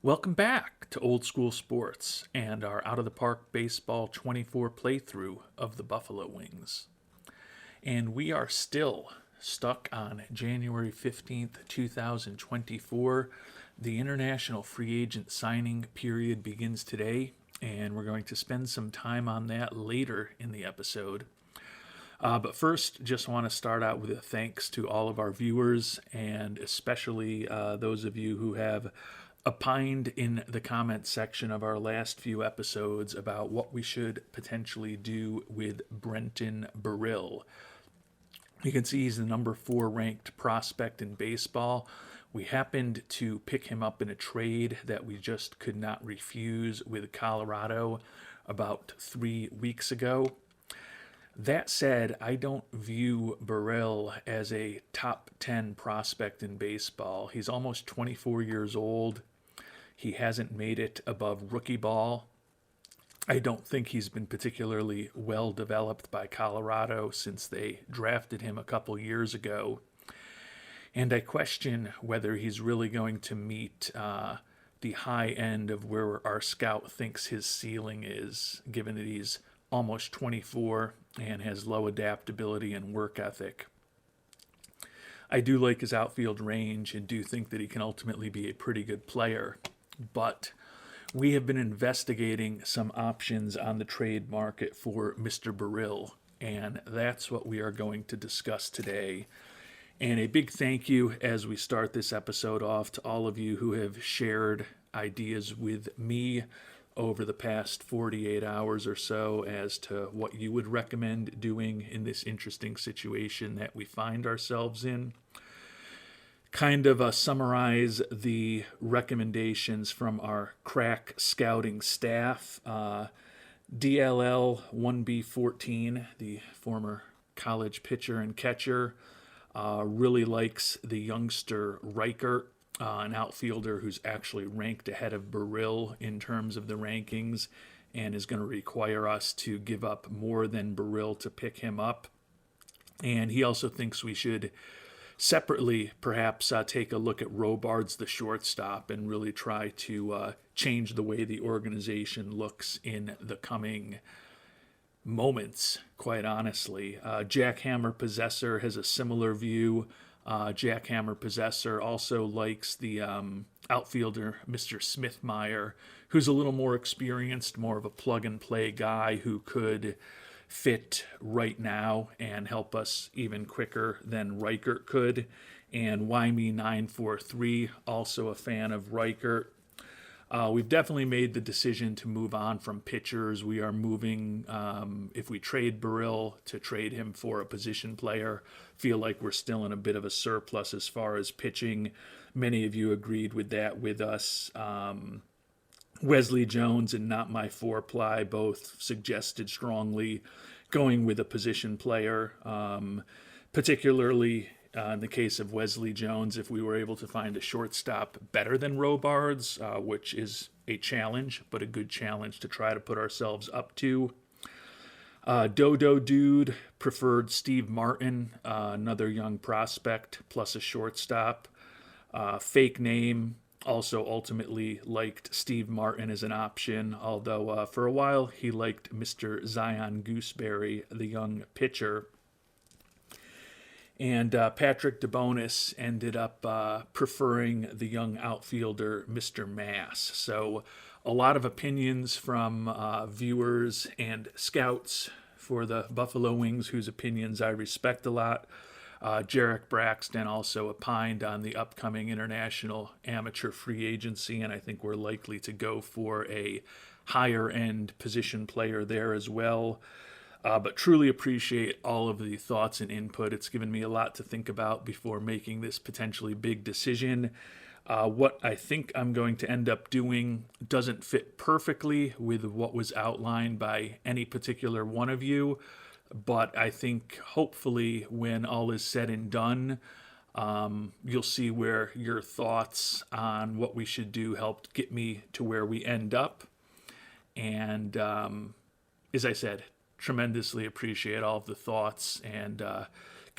Welcome back to Old School Sports and our Out of the Park Baseball 24 playthrough of the Buffalo Wings. And we are still stuck on January 15th, 2024. The international free agent signing period begins today, and we're going to spend some time on that later in the episode. But first, just want to start out with a thanks to all of our viewers, and especially those of you who have opined in the comments section of our last few episodes about what we should potentially do with Brenton Burrill. You can see he's the number 4 ranked prospect in baseball. We happened to pick him up in a trade that we just could not refuse with Colorado about 3 weeks ago. That said, I don't view Burrill as a top 10 prospect in baseball. He's almost 24 years old. He hasn't made it above rookie ball. I don't think he's been particularly well developed by Colorado since they drafted him a couple years ago. And I question whether he's really going to meet the high end of where our scout thinks his ceiling is, given that he's almost 24 and has low adaptability and work ethic. I do like his outfield range and do think that he can ultimately be a pretty good player, but we have been investigating some options on the trade market for Mr. Burrill, and that's what we are going to discuss today. And a big thank you as we start this episode off to all of you who have shared ideas with me over the past 48 hours or so as to what you would recommend doing in this interesting situation that we find ourselves in. Kind of summarize the recommendations from our crack scouting staff. DLL 1B14, the former college pitcher and catcher, really likes the youngster Reichert, an outfielder who's actually ranked ahead of Burrill in terms of the rankings and is going to require us to give up more than Burrill to pick him up. And he also thinks we should separately perhaps take a look at Robards, the shortstop, and really try to change the way the organization looks in the coming moments, quite honestly. Jackhammer Possessor has a similar view. Jackhammer Possessor also likes the outfielder, Mr. Smithmeyer, who's a little more experienced, more of a plug-and-play guy who could fit right now and help us even quicker than Reichert could. And Wyme943, also a fan of Reichert. We've definitely made the decision to move on from pitchers. We are moving, if we trade Burrill, to trade him for a position player. Feel like we're still in a bit of a surplus as far as pitching. Many of you agreed with that with us. Wesley Jones and Not My Four-Ply both suggested strongly going with a position player, particularly in the case of Wesley Jones, if we were able to find a shortstop better than Robards, which is a challenge, but a good challenge to try to put ourselves up to. Dodo Dude preferred Steve Martin, another young prospect, plus a shortstop. Fake Name also ultimately liked Steve Martin as an option, although for a while he liked Mr. Zion Gooseberry, the young pitcher. And Patrick DeBonis ended up preferring the young outfielder, Mr. Mass. So a lot of opinions from viewers and scouts for the Buffalo Wings, whose opinions I respect a lot. Jarek Braxton also opined on the upcoming international amateur free agency, and I think we're likely to go for a higher-end position player there as well. But truly appreciate all of the thoughts and input. It's given me a lot to think about before making this potentially big decision. What I think I'm going to end up doing doesn't fit perfectly with what was outlined by any particular one of you, but I think hopefully when all is said and done, you'll see where your thoughts on what we should do helped get me to where we end up. And as I said, tremendously appreciate all of the thoughts and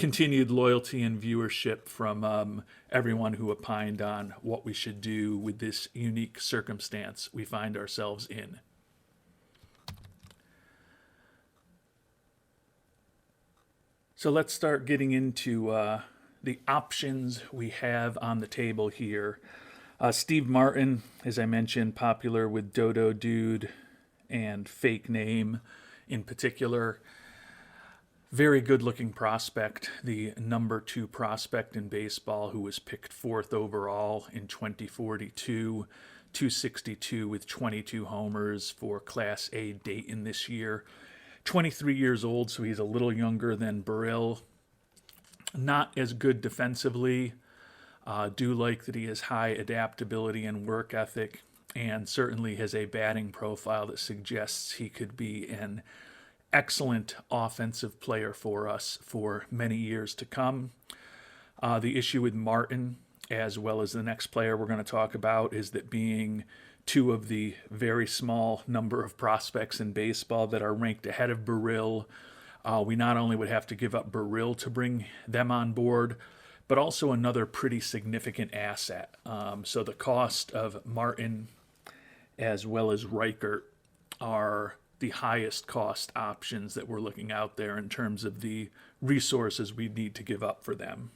continued loyalty and viewership from everyone who opined on what we should do with this unique circumstance we find ourselves in. So let's start getting into the options we have on the table here. Steve Martin, as I mentioned, popular with Dodo Dude and Fake Name in particular. Very good looking prospect, the number 2 prospect in baseball, who was picked 4th overall in 2042, 262 with 22 homers for Class A Dayton this year. 23 years old, so he's a little younger than Burrill. Not as good defensively. Do like that he has high adaptability and work ethic, and certainly has a batting profile that suggests he could be an excellent offensive player for us for many years to come. The issue with Martin, as well as the next player we're going to talk about, is that being 2 of the very small number of prospects in baseball that are ranked ahead of Burrill, we not only would have to give up Burrill to bring them on board, but also another pretty significant asset. So the cost of Martin as well as Reichert are the highest cost options that we're looking out there in terms of the resources we need to give up for them.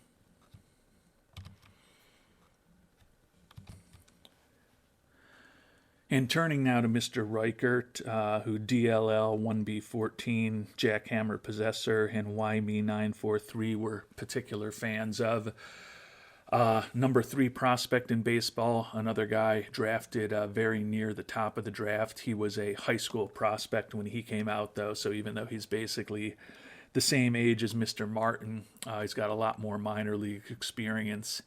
And turning now to Mr. Reichert, who DLL 1B14, Jackhammer Possessor, and YME943 were particular fans of. Number 3 prospect in baseball, another guy drafted very near the top of the draft. He was a high school prospect when he came out, though, so even though he's basically the same age as Mr. Martin, he's got a lot more minor league experience.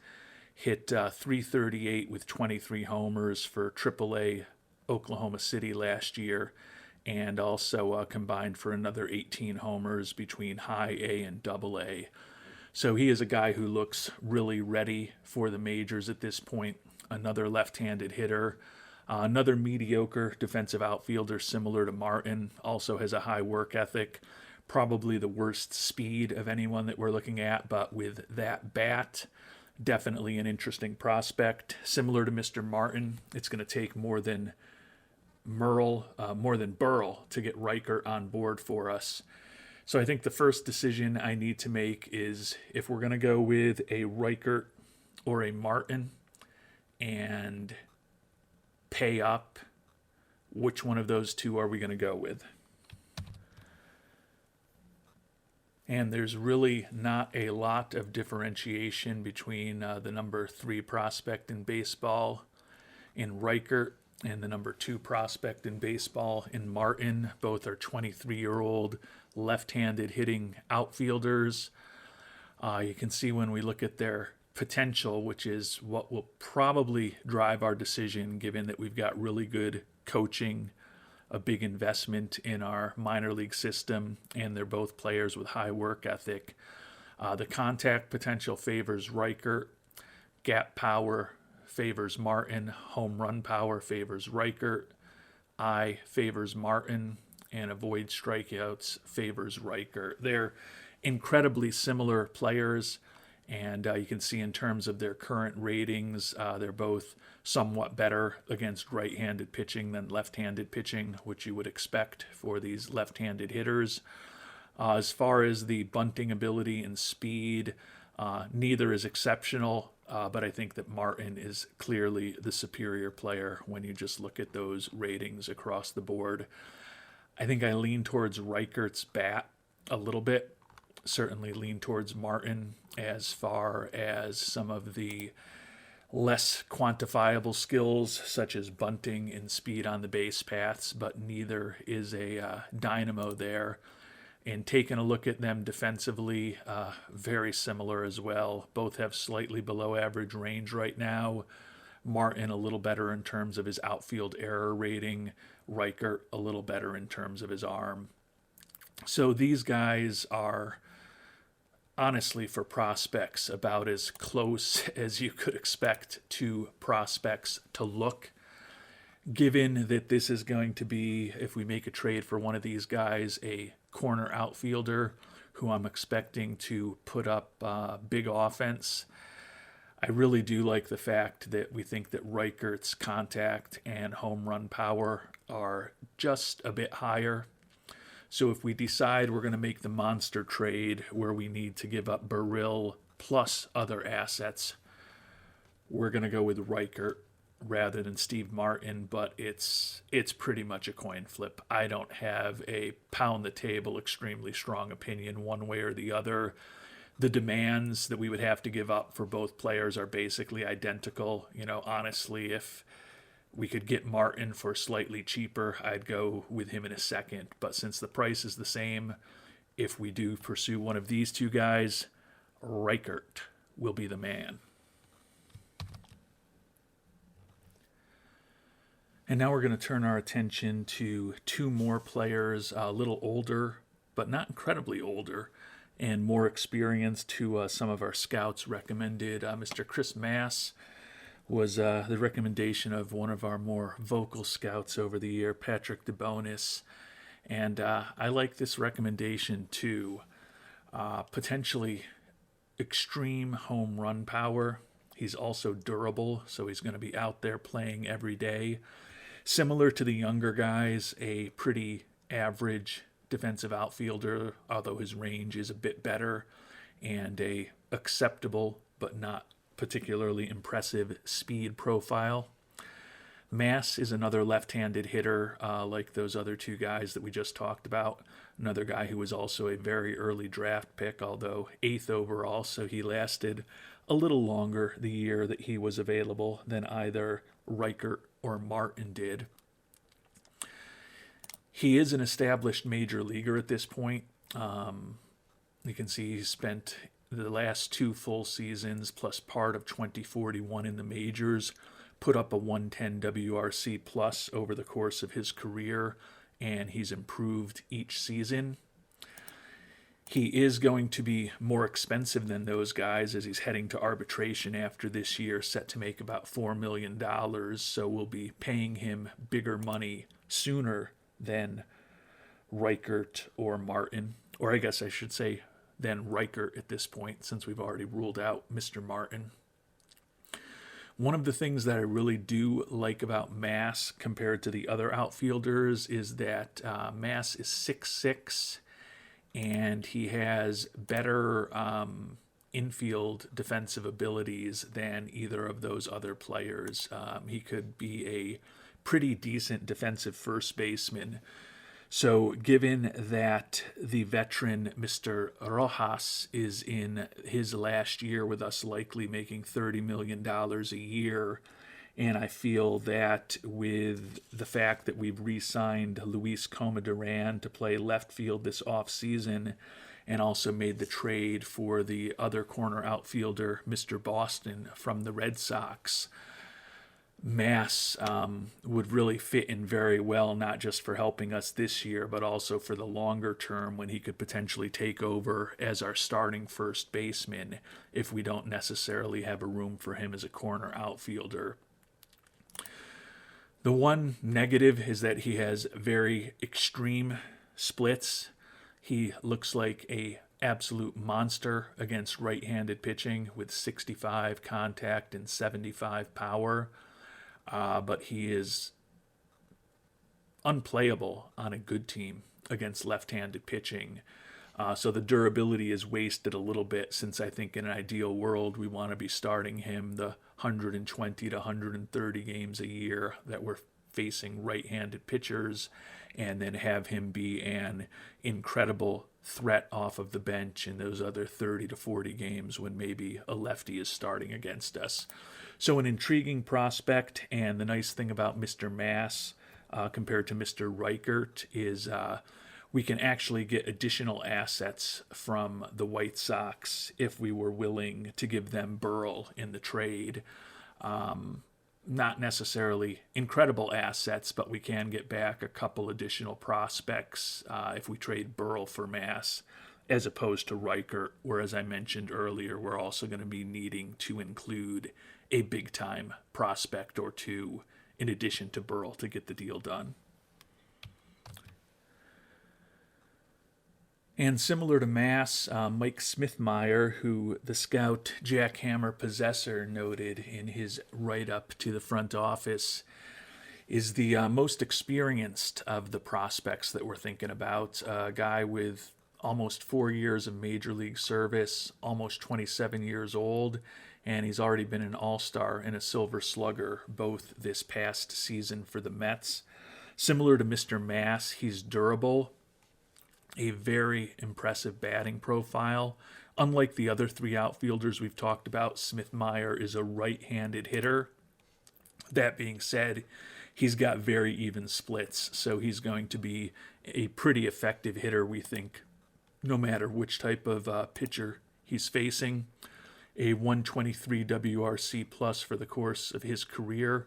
Hit .338 with 23 homers for AAA Oklahoma City last year, and also combined for another 18 homers between high A and double A. So he is a guy who looks really ready for the majors at this point. Another left-handed hitter, another mediocre defensive outfielder similar to Martin, also has a high work ethic, probably the worst speed of anyone that we're looking at, but with that bat, definitely an interesting prospect. Similar to Mr. Martin, it's going to take more than Burrill to get Reichert on board for us. So I think the first decision I need to make is if we're going to go with a Reichert or a Martin and pay up, which one of those 2 are we going to go with? And there's really not a lot of differentiation between the number 3 prospect in baseball in Reichert and the number 2 prospect in baseball in Martin. Both are 23-year-old left-handed hitting outfielders. You can see when we look at their potential, which is what will probably drive our decision, given that we've got really good coaching, a big investment in our minor league system, and they're both players with high work ethic. The contact potential favors Reichert. Gap power favors Martin. Home run power favors Reichert. Eye favors Martin. And avoid strikeouts favors Reichert. They're incredibly similar players, and you can see in terms of their current ratings, they're both somewhat better against right-handed pitching than left-handed pitching, which you would expect for these left-handed hitters. As far as the bunting ability and speed, neither is exceptional, but I think that Martin is clearly the superior player when you just look at those ratings across the board. I think I lean towards Reichert's bat a little bit. Certainly lean towards Martin as far as some of the less quantifiable skills, such as bunting and speed on the base paths, but neither is a dynamo there. And taking a look at them defensively, very similar as well. Both have slightly below average range right now. Martin a little better in terms of his outfield error rating. Reichert a little better in terms of his arm. So these guys are, honestly, for prospects, about as close as you could expect to prospects to look. Given that this is going to be, if we make a trade for one of these guys, a corner outfielder who I'm expecting to put up big offense. I really do like the fact that we think that Reichert's contact and home run power are just a bit higher. So if we decide we're going to make the monster trade where we need to give up Burrill plus other assets, we're going to go with Reichert rather than Steve Martin, but it's pretty much a coin flip. I don't have a pound the table extremely strong opinion one way or the other. The demands that we would have to give up for both players are basically identical. Honestly, if we could get Martin for slightly cheaper, I'd go with him in a second. But since the price is the same, if we do pursue one of these two guys, Reichert will be the man. And now we're going to turn our attention to two more players, a little older, but not incredibly older, and more experienced, who some of our scouts recommended. Mr. Chris Mass was the recommendation of one of our more vocal scouts over the year, Patrick DeBonis. And I like this recommendation too. Potentially extreme home run power. He's also durable, so he's going to be out there playing every day. Similar to the younger guys, a pretty average defensive outfielder, although his range is a bit better, and a acceptable but not particularly impressive speed profile. Mass is another left-handed hitter like those other two guys that we just talked about. Another guy who was also a very early draft pick, although 8th overall, so he lasted a little longer the year that he was available than either Reichert or Martin did. He is an established major leaguer at this point. You can see he spent the last 2 full seasons plus part of 2041 in the majors, put up a 110 WRC plus over the course of his career, and he's improved each season. He is going to be more expensive than those guys as he's heading to arbitration after this year, set to make about $4 million, so we'll be paying him bigger money sooner than Reichert or Martin, or I guess I should say than Reichert at this point, since we've already ruled out Mr. Martin. One of the things that I really do like about Mass compared to the other outfielders is that Mass is 6'6", and he has better infield defensive abilities than either of those other players. He could be a pretty decent defensive first baseman. So given that the veteran Mr. Rojas is in his last year with us, likely making $30 million a year, and I feel that with the fact that we've re-signed Luis Comadran to play left field this offseason, and also made the trade for the other corner outfielder, Mr. Boston, from the Red Sox, Mass would really fit in very well, not just for helping us this year, but also for the longer term when he could potentially take over as our starting first baseman if we don't necessarily have a room for him as a corner outfielder. The one negative is that he has very extreme splits. He looks like a absolute monster against right-handed pitching with 65 contact and 75 power. But he is unplayable on a good team against left-handed pitching. So the durability is wasted a little bit, since I think in an ideal world we want to be starting him the 120 to 130 games a year that we're facing right-handed pitchers, and then have him be an incredible threat off of the bench in those other 30 to 40 games when maybe a lefty is starting against us. So an intriguing prospect, and the nice thing about Mr. Mass compared to Mr. Reichert is we can actually get additional assets from the White Sox if we were willing to give them Burrill in the trade. Not necessarily incredible assets, but we can get back a couple additional prospects if we trade Burrill for Mass, as opposed to Reichert, where, as I mentioned earlier, we're also going to be needing to include a big-time prospect or two in addition to Burrill to get the deal done. And similar to Mass, Mike Smithmeyer, who the scout Jack Hammer Possessor noted in his write-up to the front office, is the most experienced of the prospects that we're thinking about. A guy with almost 4 years of major league service, almost 27 years old, and he's already been an all-star and a silver slugger both this past season for the Mets. Similar to Mr. Mass, he's durable, a very impressive batting profile. Unlike the other three outfielders we've talked about, Smithmeyer is a right-handed hitter. That being said, he's got very even splits, so he's going to be a pretty effective hitter, we think, no matter which type of pitcher he's facing. A 123 WRC plus for the course of his career.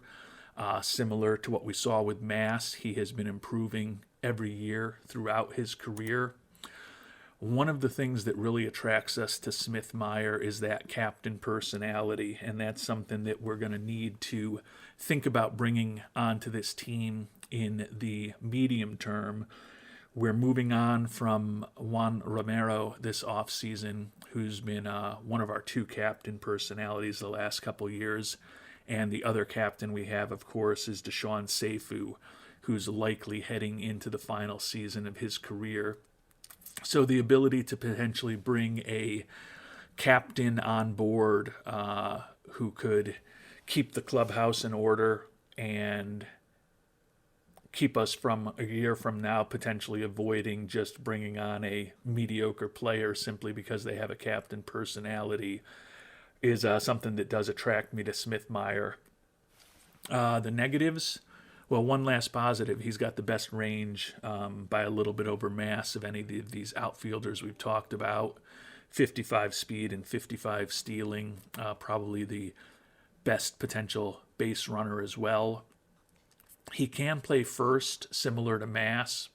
Similar to what we saw with Mass, he has been improving every year throughout his career. One of the things that really attracts us to Smithmeyer is that captain personality, and that's something that we're going to need to think about bringing onto this team in the medium term. We're moving on from Juan Romero this offseason, who's been one of our two captain personalities the last couple years. And the other captain we have, of course, is Deshaun Seifu, who's likely heading into the final season of his career. So the ability to potentially bring a captain on board who could keep the clubhouse in order and keep us from a year from now potentially avoiding just bringing on a mediocre player simply because they have a captain personality is something that does attract me to Smithmeyer. The negatives, well, one last positive, he's got the best range by a little bit over Mass of any of these outfielders we've talked about. 55 speed and 55 stealing, probably the best potential base runner as well. He can play first, similar to Mass,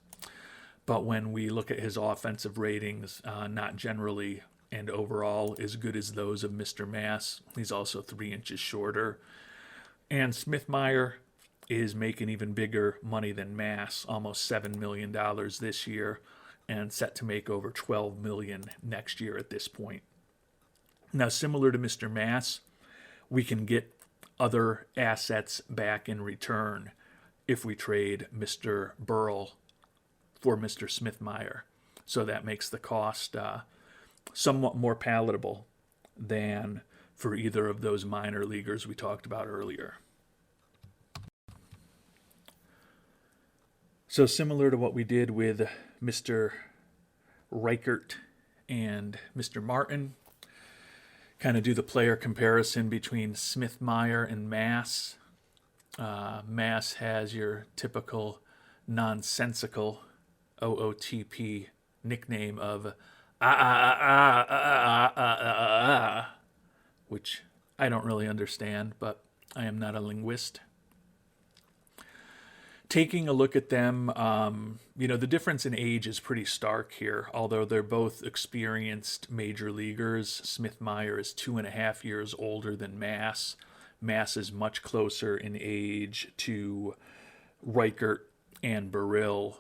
but when we look at his offensive ratings, not generally and overall as good as those of Mr. Mass. He's also 3 inches shorter. And Smithmeyer is making even bigger money than Mass, almost $7 million this year, and set to make over $12 million next year at this point. Now, similar to Mr. Mass, we can get other assets back in return if we trade Mr. Burrell for Mr. Smithmeyer. So that makes the cost somewhat more palatable than for either of those minor leaguers we talked about earlier. So similar to what we did with Mr. Reichert and Mr. Martin, kind of do the player comparison between Smithmeyer and Mass. Mass has your typical nonsensical OOTP nickname of which I don't really understand, but I am not a linguist. Taking a look at them, the difference in age is pretty stark here. Although they're both experienced major leaguers, Smithmeyer is 2.5 years older than Mass. Mass is much closer in age to Reichert and Burrell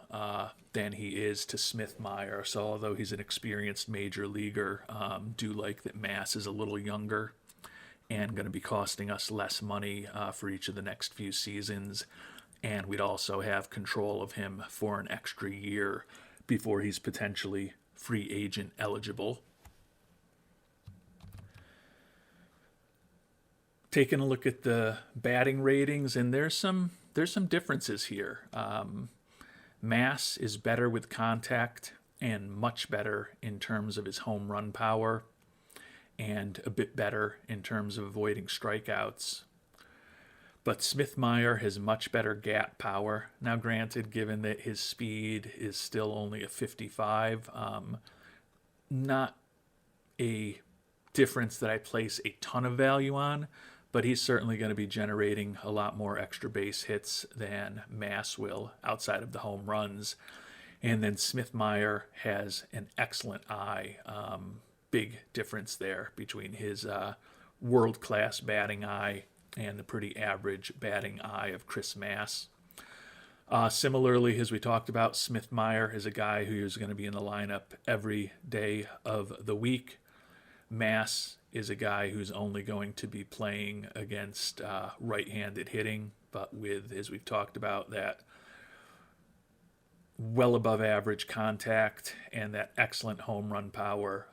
than he is to Smithmeyer. So although he's an experienced major leaguer, do like that Mass is a little younger and going to be costing us less money for each of the next few seasons. And we'd also have control of him for an extra year before he's potentially free agent eligible. Taking a look at the batting ratings, and there's some differences here. Mass is better with contact and much better in terms of his home run power and a bit better in terms of avoiding strikeouts. But Smithmeyer has much better gap power. Now, granted, given that his speed is still only a 55, not a difference that I place a ton of value on, but he's certainly going to be generating a lot more extra base hits than Mass will outside of the home runs. And then Smithmeyer has an excellent eye. Big difference there between his world-class batting eye and the pretty average batting eye of Chris Mass. Similarly, as we talked about, Smith Meyer is a guy who is going to be in the lineup every day of the week. Mass is a guy who's only going to be playing against right-handed hitting, but with, as we've talked about, that well above average contact and that excellent home run power,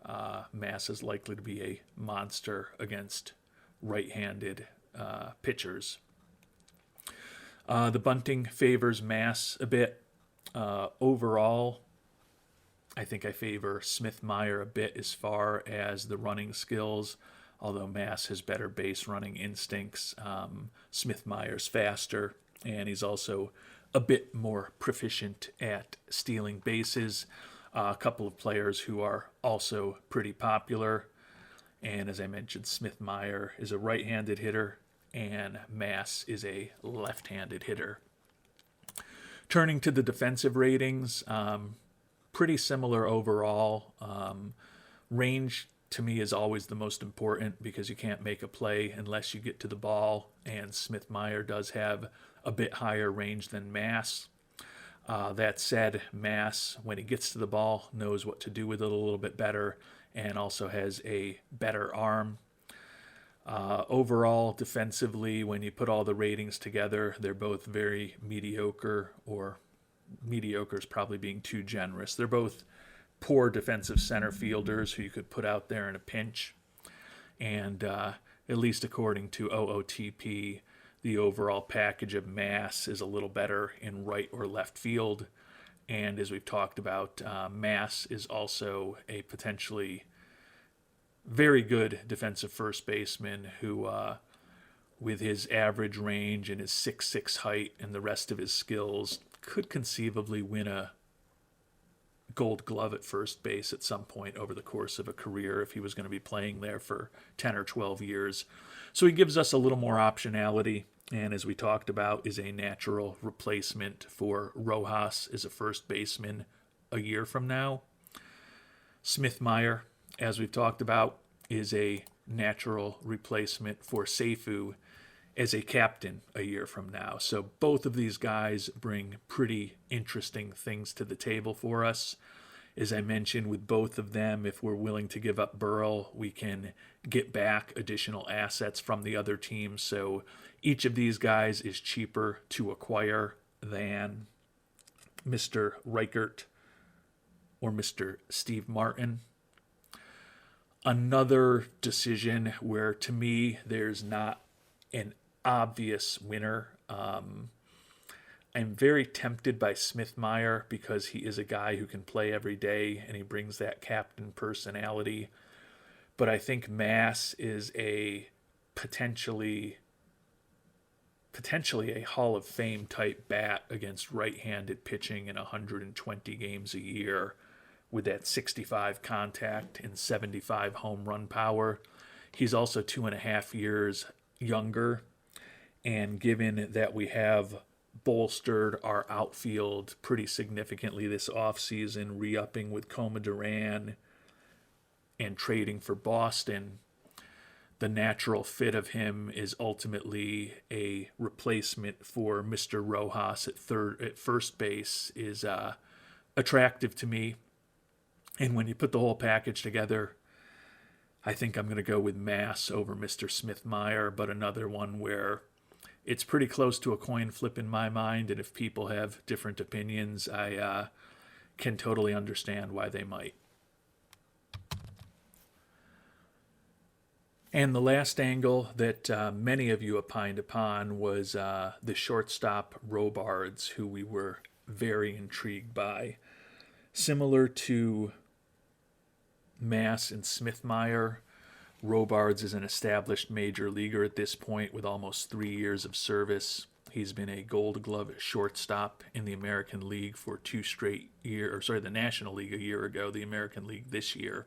Mass is likely to be a monster against right-handed pitchers. The bunting favors Mass a bit. Overall, I think I favor Smith Meyer a bit as far as the running skills, although Mass has better base running instincts. Smith Meyer's faster, and he's also a bit more proficient at stealing bases. A couple of players who are also pretty popular. And as I mentioned, Smith Meyer is a right-handed hitter, and Mass is a left-handed hitter. Turning to the defensive ratings, pretty similar overall. Range to me is always the most important because you can't make a play unless you get to the ball, and Smith Meyer does have a bit higher range than Mass. That said, Mass, when he gets to the ball, knows what to do with it a little bit better and also has a better arm. Overall, defensively, when you put all the ratings together, they're both very mediocre, or mediocre is probably being too generous. They're both poor defensive center fielders who you could put out there in a pinch. And at least according to OOTP, the overall package of Mass is a little better in right or left field. And as we've talked about, Mass is also a potentially very good defensive first baseman who, with his average range and his 6'6" height and the rest of his skills, could conceivably win a Gold Glove at first base at some point over the course of a career if he was going to be playing there for 10 or 12 years. So he gives us a little more optionality, and as we talked about, is a natural replacement for Rojas as a first baseman a year from now. Smith Meyer, as we've talked about, is a natural replacement for Seifu as a captain a year from now. So both of these guys bring pretty interesting things to the table for us. As I mentioned, with both of them, if we're willing to give up Burrell, we can get back additional assets from the other team. So each of these guys is cheaper to acquire than Mr. Reichert or Mr. Steve Martin. Another decision where, to me, there's not an obvious winner. I'm very tempted by Smith Meyer because he is a guy who can play every day and he brings that captain personality. But I think Mass is a potentially a Hall of Fame type bat against right-handed pitching in 120 games a year with that 65 contact and 75 home run power. He's also 2.5 years younger. And given that we have bolstered our outfield pretty significantly this offseason, re-upping with Coma Duran and trading for Boston, the natural fit of him is ultimately a replacement for Mr. Rojas at first base is attractive to me. And when you put the whole package together, I think I'm going to go with Mass over Mr. Smith Meyer, but another one where it's pretty close to a coin flip in my mind, and if people have different opinions, I can totally understand why they might. And the last angle that many of you opined upon was the shortstop Robards, who we were very intrigued by. Similar to Mass and Smith Meyer, Robards is an established major leaguer at this point with almost 3 years of service. He's been a Gold Glove shortstop in the American League for 2 straight years, the National League a year ago, the American League this year.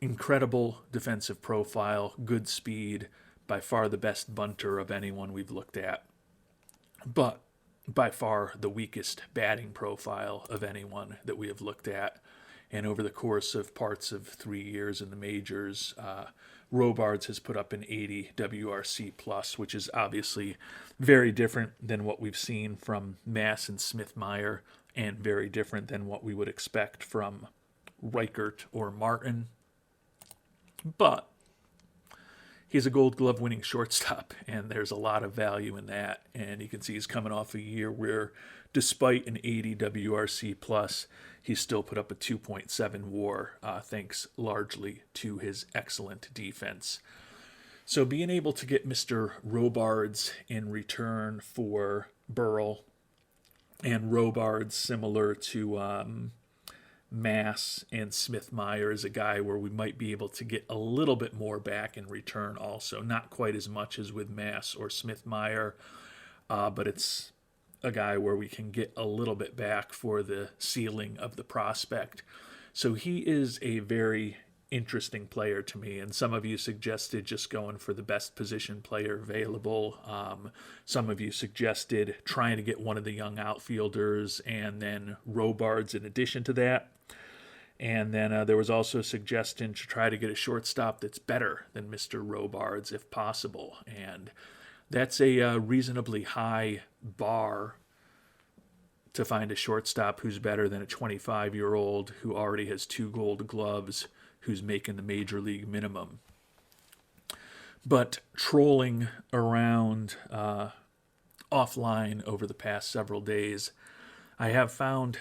Incredible defensive profile, good speed, by far the best bunter of anyone we've looked at, but by far the weakest batting profile of anyone that we have looked at. And over the course of parts of 3 years in the majors, Robards has put up an 80 WRC plus, which is obviously very different than what we've seen from Mass and Smith-Meyer, and very different than what we would expect from Reichert or Martin. But he's a Gold Glove winning shortstop, and there's a lot of value in that. And you can see he's coming off a year where, despite an 80 WRC plus, he still put up a 2.7 WAR, thanks largely to his excellent defense. So being able to get Mr. Robards in return for Burrell, and Robards similar to Mass and Smith-Meyer is a guy where we might be able to get a little bit more back in return also. Not quite as much as with Mass or Smith-Meyer, but it's a guy where we can get a little bit back for the ceiling of the prospect. So he is a very interesting player to me, and some of you suggested just going for the best position player available. Some of you suggested trying to get one of the young outfielders and then Robards in addition to that. And then there was also a suggestion to try to get a shortstop that's better than Mr. Robards if possible. And that's a reasonably high bar to find a shortstop who's better than a 25-year-old who already has 2 Gold Gloves, who's making the major league minimum. But trolling around offline over the past several days, I have found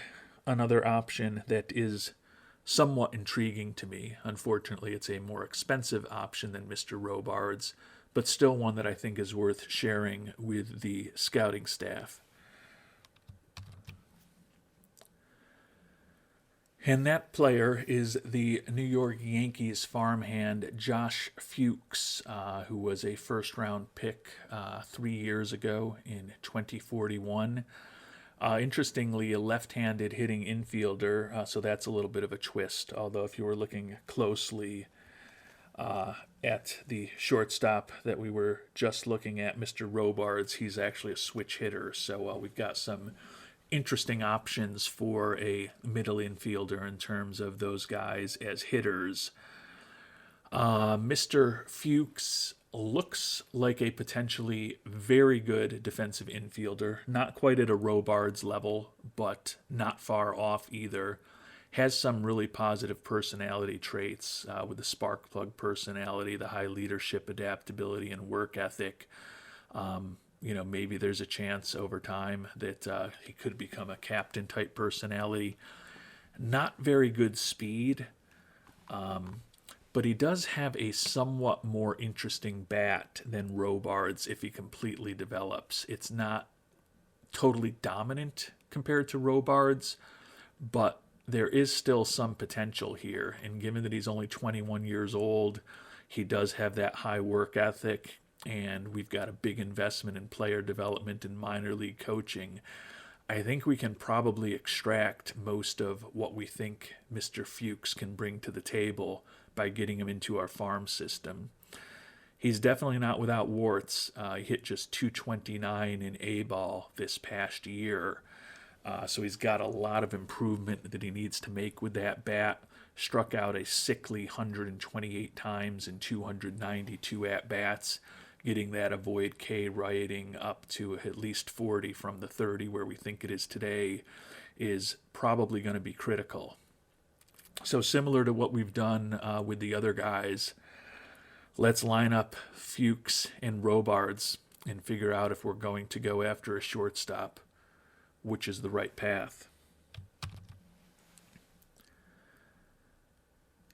another option that is somewhat intriguing to me. Unfortunately, it's a more expensive option than Mr. Robards, but still one that I think is worth sharing with the scouting staff. And that player is the New York Yankees farmhand Josh Fuchs, who was a first-round pick 3 years ago in 2041. Interestingly, a left-handed hitting infielder, so that's a little bit of a twist. Although if you were looking closely at the shortstop that we were just looking at, Mr. Robards, he's actually a switch hitter. So we've got some interesting options for a middle infielder in terms of those guys as hitters. Mr. Fuchs looks like a potentially very good defensive infielder. Not quite at a Robards level, but not far off either. Has some really positive personality traits with the spark plug personality, the high leadership, adaptability, and work ethic. Maybe there's a chance over time that he could become a captain type personality. Not very good speed, but he does have a somewhat more interesting bat than Robards if he completely develops. It's not totally dominant compared to Robards, but there is still some potential here. And given that he's only 21 years old, he does have that high work ethic, and we've got a big investment in player development and minor league coaching. I think we can probably extract most of what we think Mr. Fuchs can bring to the table by getting him into our farm system. He's definitely not without warts. He hit just .229 in A-ball this past year. So he's got a lot of improvement that he needs to make with that bat. Struck out a sickly 128 times in 292 at-bats, getting that avoid K rating up to at least 40 from the 30 where we think it is today is probably going to be critical. So similar to what we've done with the other guys, let's line up Fuchs and Robards and figure out if we're going to go after a shortstop, which is the right path.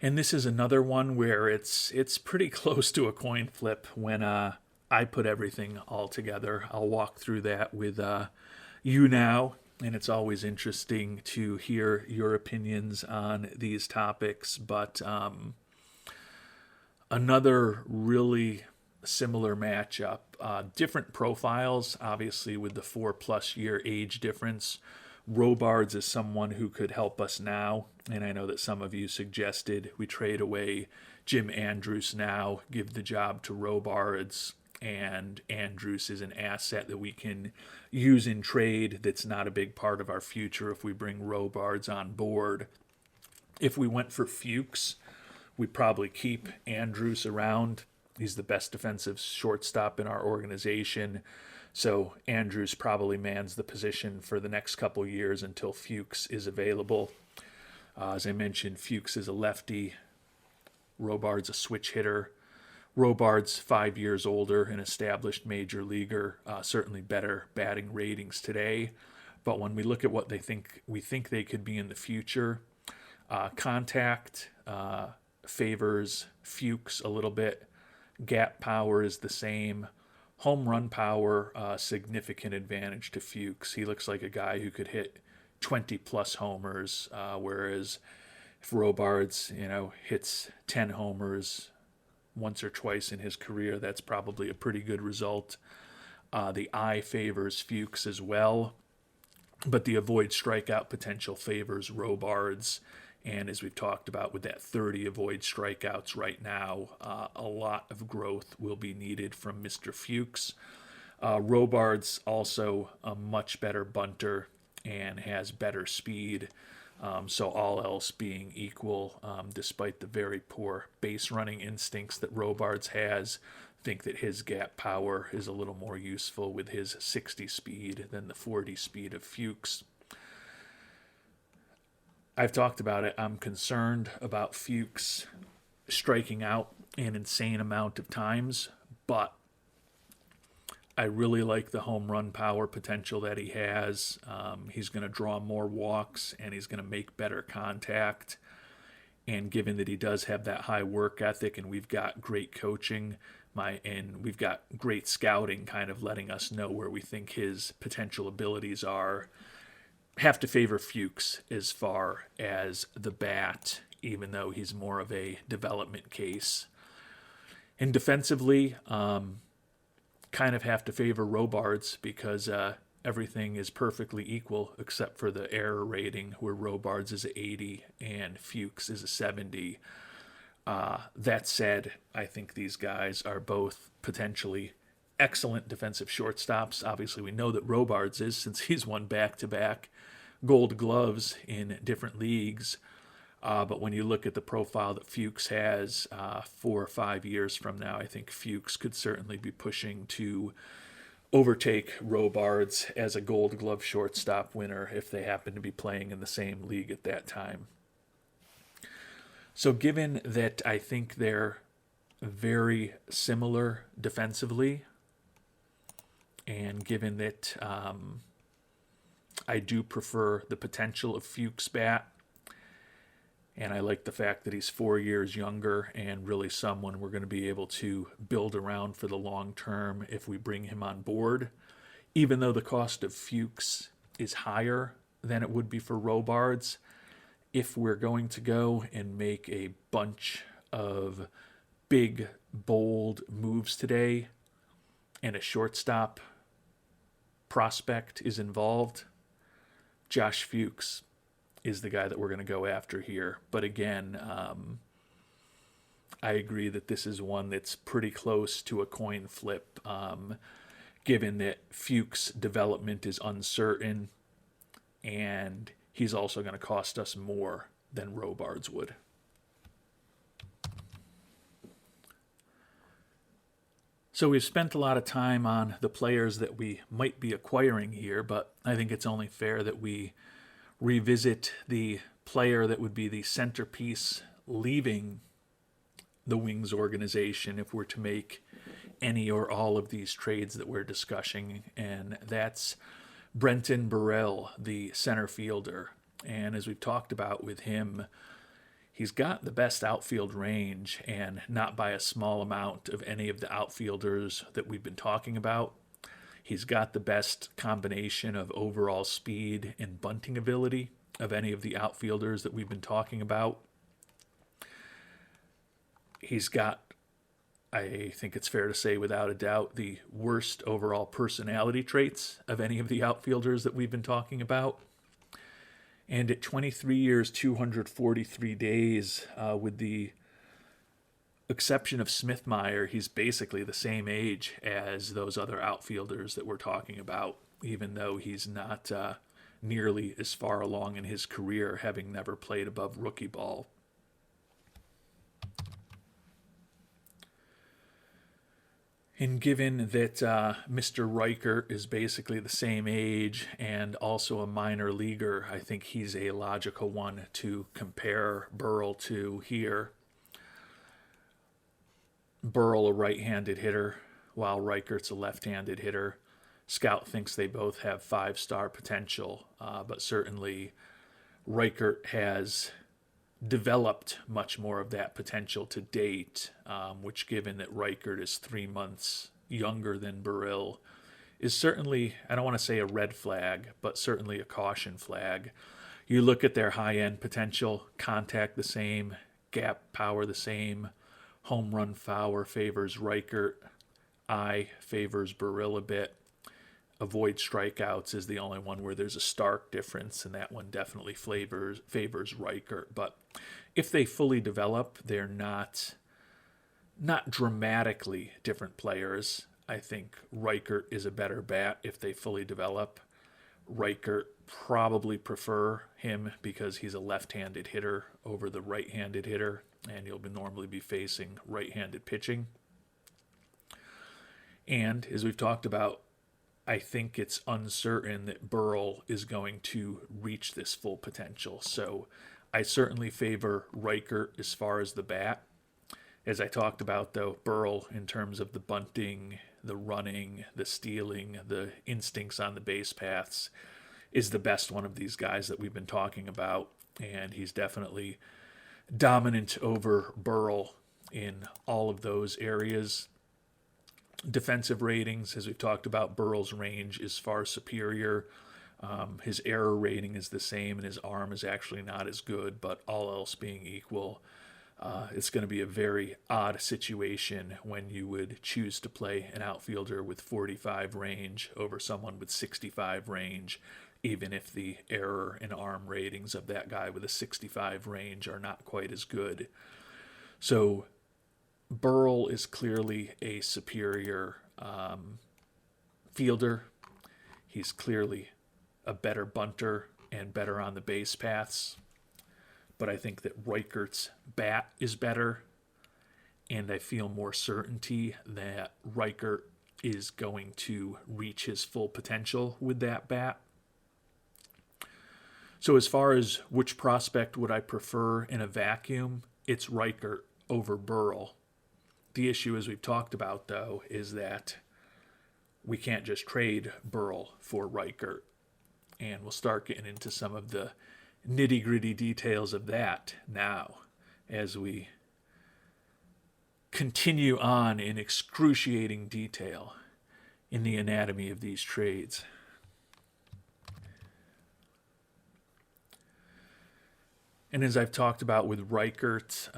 And this is another one where it's pretty close to a coin flip when I put everything all together. I'll walk through that with you now, and it's always interesting to hear your opinions on these topics. But another really similar matchup, different profiles, obviously with the 4+ year age difference. Robards is someone who could help us now, and I know that some of you suggested we trade away Jim Andrews now, give the job to Robards, and Andrews is an asset that we can use in trade that's not a big part of our future if we bring Robards on board. If we went for Fuchs, we probably keep Andrews around. He's the best defensive shortstop in our organization. So Andrews probably mans the position for the next couple years until Fuchs is available. As I mentioned, Fuchs is a lefty. Robard's a switch hitter. Robard's 5 years older, an established major leaguer, certainly better batting ratings today. But when we look at what we think they could be in the future, contact favors Fuchs a little bit. Gap power is the same. Home run power, significant advantage to Fuchs. He looks like a guy who could hit 20 plus homers, whereas if Robard's, hits 10 homers once or twice in his career, that's probably a pretty good result. The eye favors Fuchs as well, but the avoid strikeout potential favors Robard's. And as we've talked about, with that 30 avoid strikeouts right now, a lot of growth will be needed from Mr. Fuchs. Robard's also a much better bunter and has better speed. So all else being equal, despite the very poor base running instincts that Robard's has, I think that his gap power is a little more useful with his 60 speed than the 40 speed of Fuchs. I've talked about it. I'm concerned about Fuchs striking out an insane amount of times, but I really like the home run power potential that he has. He's going to draw more walks, and he's going to make better contact. And given that he does have that high work ethic, and we've got great coaching, and we've got great scouting kind of letting us know where we think his potential abilities are, have to favor Fuchs as far as the bat, even though he's more of a development case. And defensively, kind of have to favor Robard's because everything is perfectly equal except for the error rating, where Robard's is a 80 and Fuchs is a 70. That said, I think these guys are both potentially excellent defensive shortstops. Obviously, we know that Robard's is, since he's won back-to-back Gold Gloves in different leagues. But when you look at the profile that Fuchs has 4 or 5 years from now, I think Fuchs could certainly be pushing to overtake Robard's as a Gold Glove shortstop winner if they happen to be playing in the same league at that time. So given that I think they're very similar defensively, and given that I do prefer the potential of Fuchs' bat, and I like the fact that he's 4 years younger and really someone we're going to be able to build around for the long term if we bring him on board, even though the cost of Fuchs is higher than it would be for Robard's. If we're going to go and make a bunch of big, bold moves today, and a shortstop prospect is involved, Josh Fuchs is the guy that we're going to go after here. But again, I agree that this is one that's pretty close to a coin flip, given that Fuchs' development is uncertain, and he's also going to cost us more than Robard's would. So we've spent a lot of time on the players that we might be acquiring here, but I think it's only fair that we revisit the player that would be the centerpiece leaving the Wings organization if we're to make any or all of these trades that we're discussing, and that's Brenton Burrell, the center fielder. And as we've talked about with him, he's got the best outfield range, and not by a small amount, of any of the outfielders that we've been talking about. He's got the best combination of overall speed and bunting ability of any of the outfielders that we've been talking about. He's got, I think it's fair to say without a doubt, the worst overall personality traits of any of the outfielders that we've been talking about. And at 23 years, 243 days, with the exception of Smithmeyer, he's basically the same age as those other outfielders that we're talking about, even though he's not nearly as far along in his career, having never played above rookie ball. And given that Mr. Riker is basically the same age and also a minor leaguer, I think he's a logical one to compare Burrell to here. Burrell, a right-handed hitter, while Reichert's a left-handed hitter. Scout thinks they both have five-star potential, but certainly Reichert has developed much more of that potential to date, which, given that Reichert is 3 months younger than Burrell, is certainly, I don't want to say a red flag, but certainly a caution flag. You look at their high-end potential, contact the same, gap power the same, home run power favors Reichert, eye favors Burrell a bit. Avoid strikeouts is the only one where there's a stark difference, and that one definitely favors Reichert. But if they fully develop, they're not dramatically different players. I think Reichert is a better bat if they fully develop. Reichert probably prefer him because he's a left-handed hitter over the right-handed hitter, and you'll normally be facing right-handed pitching. And as we've talked about, I think it's uncertain that Burrell is going to reach this full potential. So I certainly favor Reichert as far as the bat. As I talked about, though, Burrell, in terms of the bunting, the running, the stealing, the instincts on the base paths, is the best one of these guys that we've been talking about. And he's definitely dominant over Burrell in all of those areas. Defensive ratings, as we've talked about, Burrell's range is far superior. His error rating is the same, and his arm is actually not as good, but all else being equal, it's going to be a very odd situation when you would choose to play an outfielder with 45 range over someone with 65 range, even if the error and arm ratings of that guy with a 65 range are not quite as good. So Burrell is clearly a superior fielder. He's clearly a better bunter and better on the base paths. But I think that Reichert's bat is better, and I feel more certainty that Reichert is going to reach his full potential with that bat. So as far as which prospect would I prefer in a vacuum, it's Reichert over Burrell. The issue, as we've talked about, though, is that we can't just trade Burrell for Reichert. And we'll start getting into some of the nitty-gritty details of that now as we continue on in excruciating detail in the anatomy of these trades. And as I've talked about with Reichert,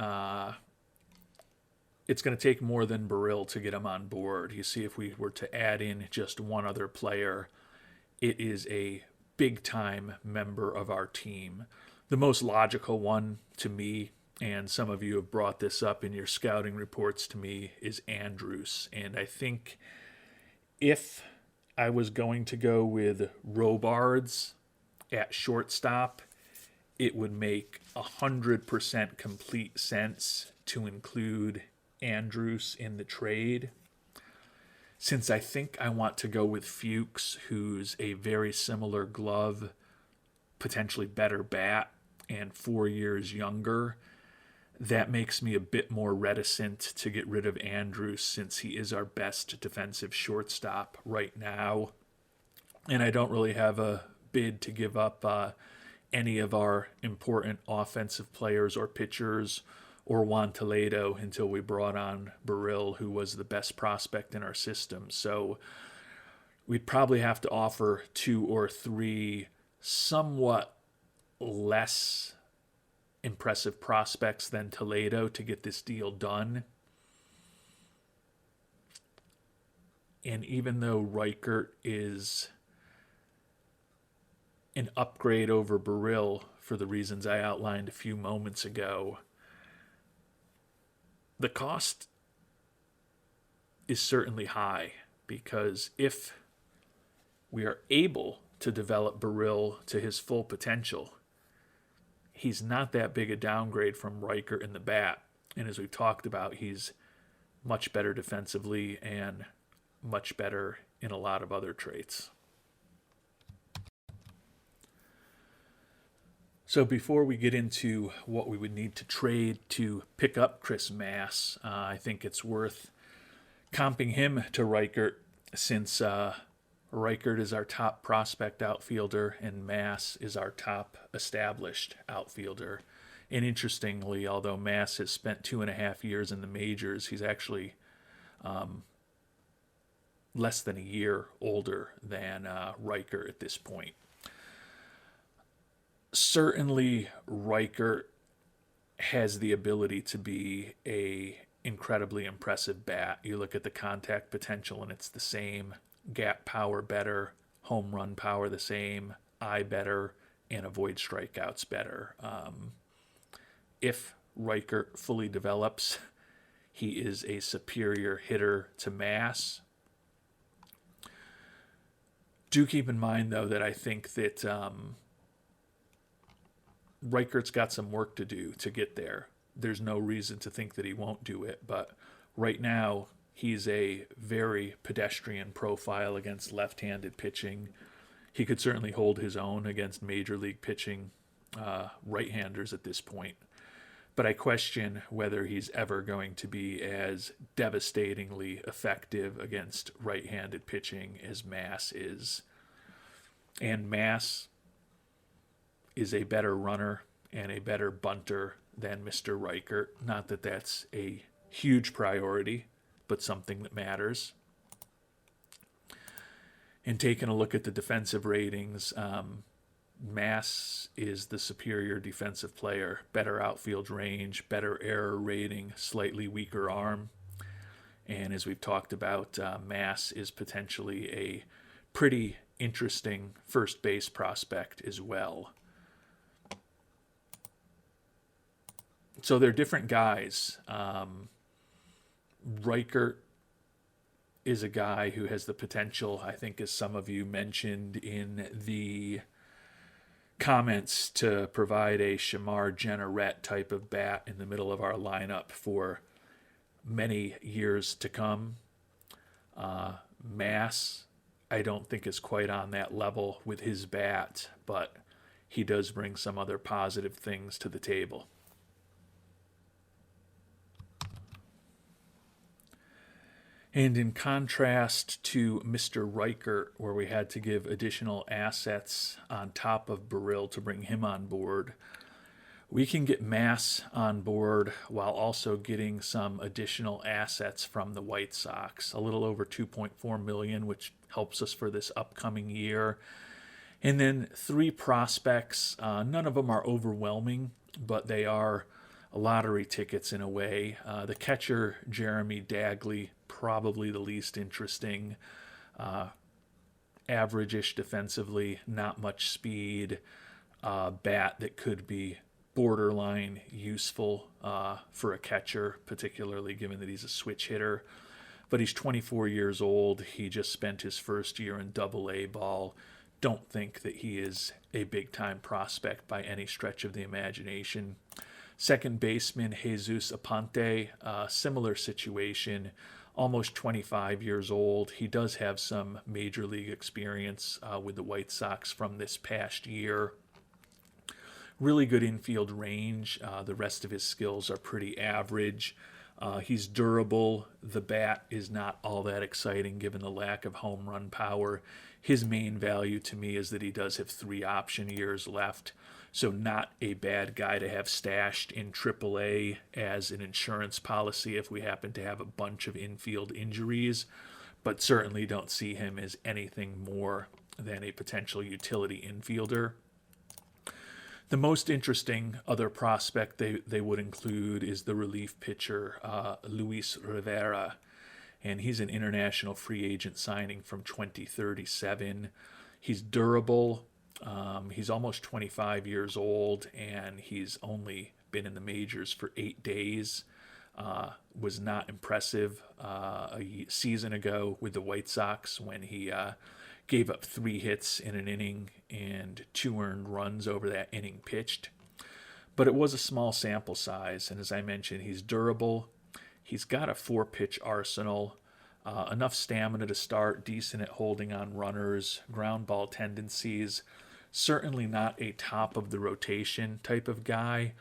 it's going to take more than Burrell to get him on board. You see, if we were to add in just one other player, it is a big-time member of our team. The most logical one to me, and some of you have brought this up in your scouting reports to me, is Andrus. And I think if I was going to go with Robards at shortstop, it would make 100% complete sense to include Andrus in the trade. Since I think I want to go with Fuchs, who's a very similar glove, potentially better bat, and 4 years younger, that makes me a bit more reticent to get rid of Andrus since he is our best defensive shortstop right now. And I don't really have a bid to give up any of our important offensive players or pitchers or Juan Toledo until we brought on Burrell, who was the best prospect in our system. So we'd probably have to offer 2 or 3 somewhat less impressive prospects than Toledo to get this deal done. And even though Reichert is an upgrade over Burrell for the reasons I outlined a few moments ago, the cost is certainly high, because if we are able to develop Burrell to his full potential, he's not that big a downgrade from Reichert in the bat. And as we talked about, he's much better defensively and much better in a lot of other traits. So before we get into what we would need to trade to pick up Chris Mass, I think it's worth comping him to Reichert, since Reichert is our top prospect outfielder and Mass is our top established outfielder. And interestingly, although Mass has spent 2.5 years in the majors, he's actually less than a year older than Reichert at this point. Certainly, Reichert has the ability to be a incredibly impressive bat. You look at the contact potential and it's the same. Gap power better, home run power the same, eye better, and avoid strikeouts better. If Reichert fully develops, he is a superior hitter to Mass. Do keep in mind, though, that I think that Reichert's got some work to do to get there. There's no reason to think that he won't do it, but right now he's a very pedestrian profile against left-handed pitching. He could certainly hold his own against major league pitching right-handers at this point, but I question whether he's ever going to be as devastatingly effective against right-handed pitching as Mass is. And Mass is a better runner and a better bunter than Mr. Reichert. Not that that's a huge priority, but something that matters. And taking a look at the defensive ratings, Mass is the superior defensive player. Better outfield range, better error rating, slightly weaker arm. And as we've talked about, Mass is potentially a pretty interesting first base prospect as well. So they're different guys. Reichert is a guy who has the potential, I think, as some of you mentioned in the comments, to provide a Shamar Jenneret type of bat in the middle of our lineup for many years to come. Mass, I don't think, is quite on that level with his bat, but he does bring some other positive things to the table. And in contrast to Mr. Reichert, where we had to give additional assets on top of Burrill to bring him on board, we can get Mass on board while also getting some additional assets from the White Sox, a little over $2.4 million, which helps us for this upcoming year. And then 3 prospects. None of them are overwhelming, but they are lottery tickets in a way. The catcher, Jeremy Dagley, probably the least interesting. Average-ish defensively, not much speed. Bat that could be borderline useful for a catcher, particularly given that he's a switch hitter. But he's 24 years old. He just spent his first year in Double-A ball. Don't think that he is a big-time prospect by any stretch of the imagination. Second baseman, Jesus Aponte, similar situation, almost 25 years old. He does have some major league experience with the White Sox from this past year. Really good infield range. The rest of his skills are pretty average. He's durable. The bat is not all that exciting given the lack of home run power. His main value to me is that he does have 3 option years left. So not a bad guy to have stashed in AAA as an insurance policy if we happen to have a bunch of infield injuries, but certainly don't see him as anything more than a potential utility infielder. The most interesting other prospect they would include is the relief pitcher, Luis Rivera, and he's an international free agent signing from 2037. He's durable. He's almost 25 years old, and he's only been in the majors for 8 days. Was not impressive a season ago with the White Sox when he gave up 3 hits in an inning and 2 earned runs over that inning pitched. But it was a small sample size, and as I mentioned, he's durable. He's got a 4-pitch arsenal. Enough stamina to start, decent at holding on runners, ground ball tendencies. Certainly not a top of the rotation type of guy,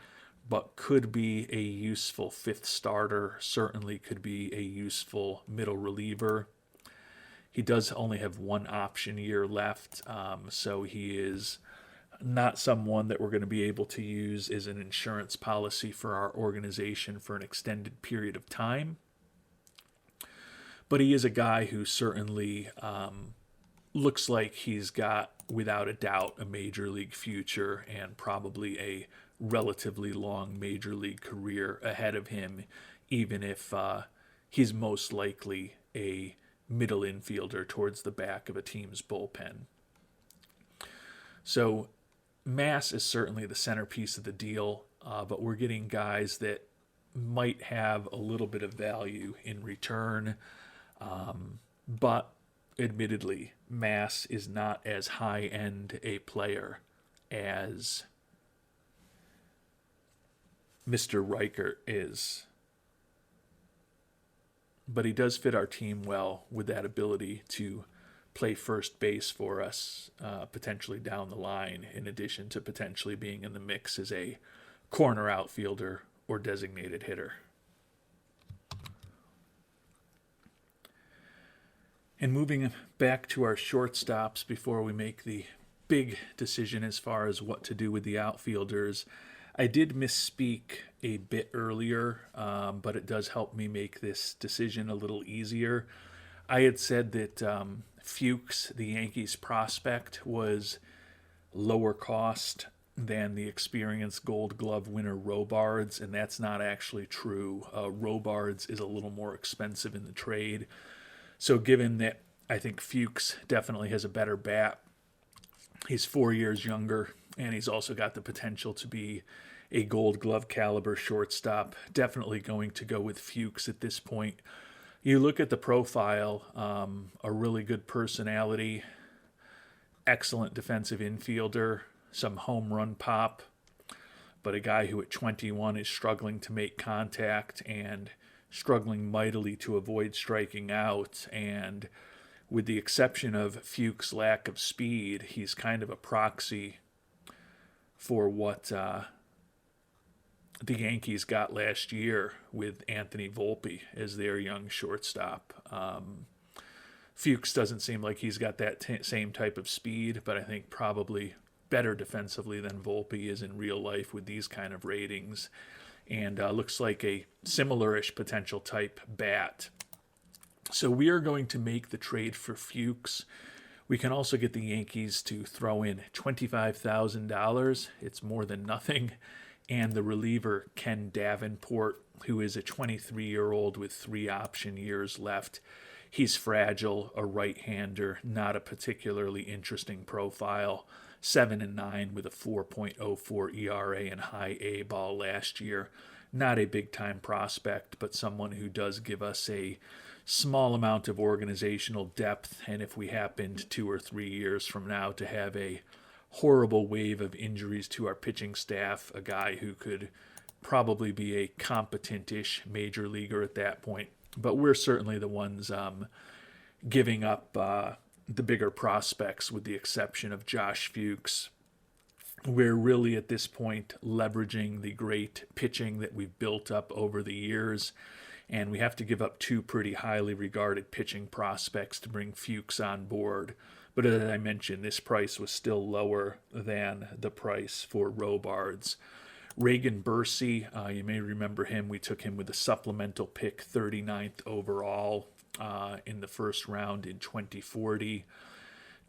but could be a useful fifth starter, certainly could be a useful middle reliever. He does only have one option year left, so he is not someone that we're going to be able to use as an insurance policy for our organization for an extended period of time. But he is a guy who certainly looks like he's got, without a doubt, a major league future and probably a relatively long major league career ahead of him, even if he's most likely a middle infielder towards the back of a team's bullpen. So mass is certainly the centerpiece of the deal, but we're getting guys that might have a little bit of value in return. But admittedly, mass is not as high-end a player as Mr. Reichert is. But he does fit our team well with that ability to play first base for us, potentially down the line, in addition to potentially being in the mix as a corner outfielder or designated hitter. And moving back to our shortstops before we make the big decision as far as what to do with the outfielders, I did misspeak a bit earlier, but it does help me make this decision a little easier. I had said that Fuchs, the Yankees prospect, was lower cost than the experienced Gold Glove winner Robards, and that's not actually true. Robards is a little more expensive in the trade. So given that I think Fuchs definitely has a better bat, he's 4 years younger, and he's also got the potential to be a Gold Glove caliber shortstop. Definitely going to go with Fuchs at this point. You look at the profile, a really good personality, excellent defensive infielder, some home run pop, but a guy who at 21 is struggling to make contact and struggling mightily to avoid striking out. And with the exception of Fuchs' lack of speed, he's kind of a proxy for what the Yankees got last year with Anthony Volpe as their young shortstop. Fuchs doesn't seem like he's got that same type of speed, but I think probably better defensively than Volpe is in real life with these kind of ratings. And looks like a similar-ish potential type bat. So we are going to make the trade for Fuchs. We can also get the Yankees to throw in $25,000. It's more than nothing. And the reliever, Ken Davenport, who is a 23-year-old with 3 option years left. He's fragile, a right-hander, not a particularly interesting profile. 7-9 with a 4.04 ERA and high A ball last year. Not a big-time prospect, but someone who does give us a small amount of organizational depth. And if we happened 2 or 3 years from now to have a horrible wave of injuries to our pitching staff, a guy who could probably be a competent-ish major leaguer at that point. But we're certainly the ones giving up the bigger prospects, with the exception of Josh Fuchs. We're really at this point leveraging the great pitching that we've built up over the years, and we have to give up 2 pretty highly regarded pitching prospects to bring Fuchs on board. But as I mentioned, this price was still lower than the price for Robards. Reagan Bursey, you may remember him. We took him with a supplemental pick, 39th overall in the first round in 2040.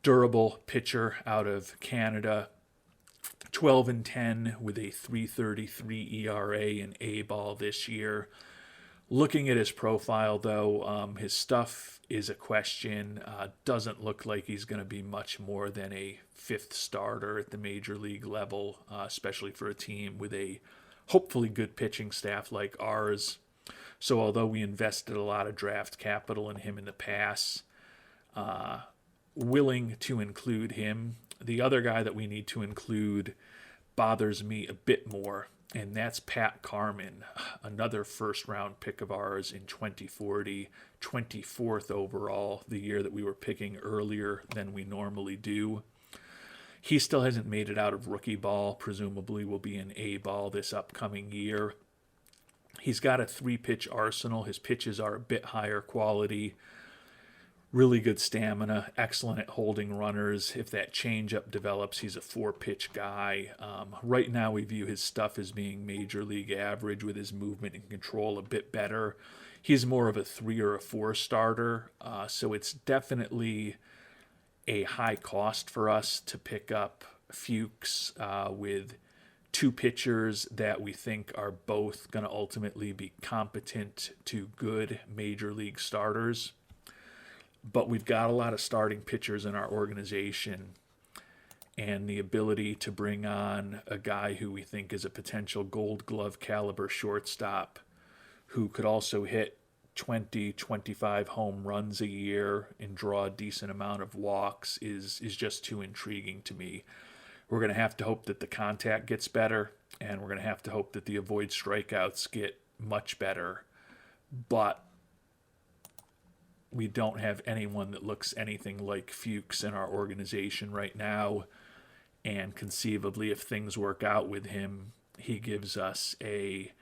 Durable pitcher out of Canada, 12-10 with a 3.33 ERA and A ball this year. Looking at his profile, though, his stuff is a question. Doesn't look like he's going to be much more than a 5th starter at the major league level, especially for a team with a hopefully good pitching staff like ours. So although we invested a lot of draft capital in him in the past, willing to include him. The other guy that we need to include bothers me a bit more, and that's Pat Carman, another first-round pick of ours in 2040, 24th overall, the year that we were picking earlier than we normally do. He still hasn't made it out of rookie ball, presumably will be in A ball this upcoming year. He's got a 3-pitch arsenal. His pitches are a bit higher quality. Really good stamina, excellent at holding runners. If that changeup develops, he's a 4-pitch guy. Right now, we view his stuff as being major league average, with his movement and control a bit better. He's more of a 3 or a 4 starter, so it's definitely a high cost for us to pick up Fuchs with 2 pitchers that we think are both going to ultimately be competent to good major league starters. But we've got a lot of starting pitchers in our organization, and the ability to bring on a guy who we think is a potential Gold Glove caliber shortstop who could also hit 20, 25 home runs a year and draw a decent amount of walks is just too intriguing to me. We're going to have to hope that the contact gets better, and we're going to have to hope that the avoid strikeouts get much better. But we don't have anyone that looks anything like Fuchs in our organization right now. And conceivably, if things work out with him, he gives us a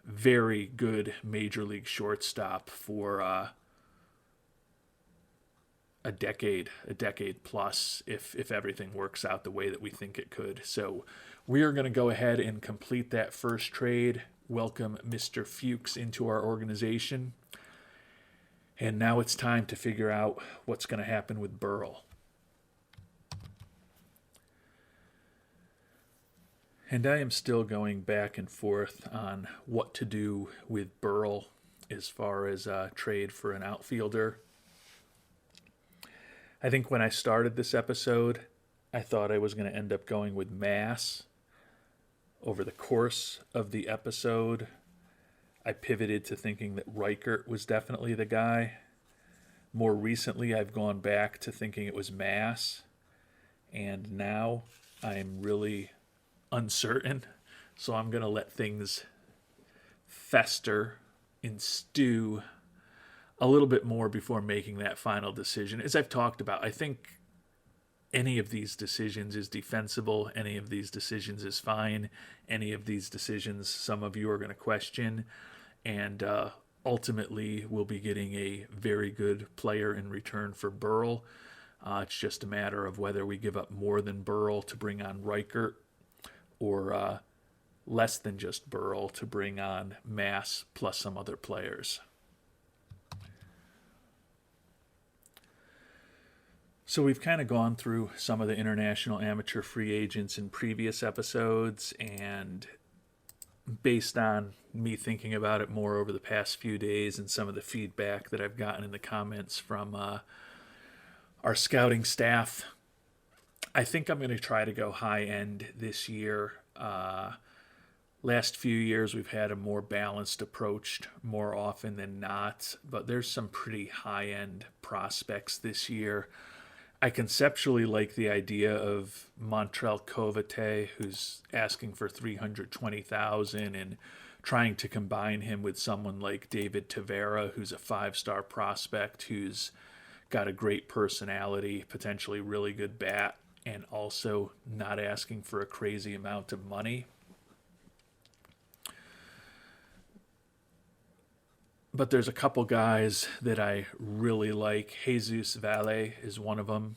very good major league shortstop for a decade plus, if everything works out the way that we think it could. So we are going to go ahead and complete that first trade, welcome Mr. Fuchs into our organization. And now it's time to figure out what's going to happen with Burrell. And I am still going back and forth on what to do with Burrell as far as a trade for an outfielder. I think when I started this episode, I thought I was going to end up going with Mass. Over the course of the episode, I pivoted to thinking that Reichert was definitely the guy. More recently, I've gone back to thinking it was Mass. And now I'm really uncertain. So I'm going to let things fester and stew a little bit more before making that final decision. As I've talked about, I think any of these decisions is defensible. Any of these decisions is fine. Any of these decisions, some of you are going to question. And ultimately, we'll be getting a very good player in return for Burrell. It's just a matter of whether we give up more than Burrell to bring on Reichert, or less than just Burrell to bring on Mass plus some other players. So we've kind of gone through some of the international amateur free agents in previous episodes, and based on me thinking about it more over the past few days and some of the feedback that I've gotten in the comments from our scouting staff, I think I'm going to try to go high end this year. Last few years we've had a more balanced approach more often than not, but there's some pretty high end prospects this year. I conceptually like the idea of Montrell Covate, who's asking for $320,000, and trying to combine him with someone like David Tavera, who's a 5-star prospect, who's got a great personality, potentially really good bat, and also not asking for a crazy amount of money. But there's a couple guys that I really like. Jesus Valle is one of them.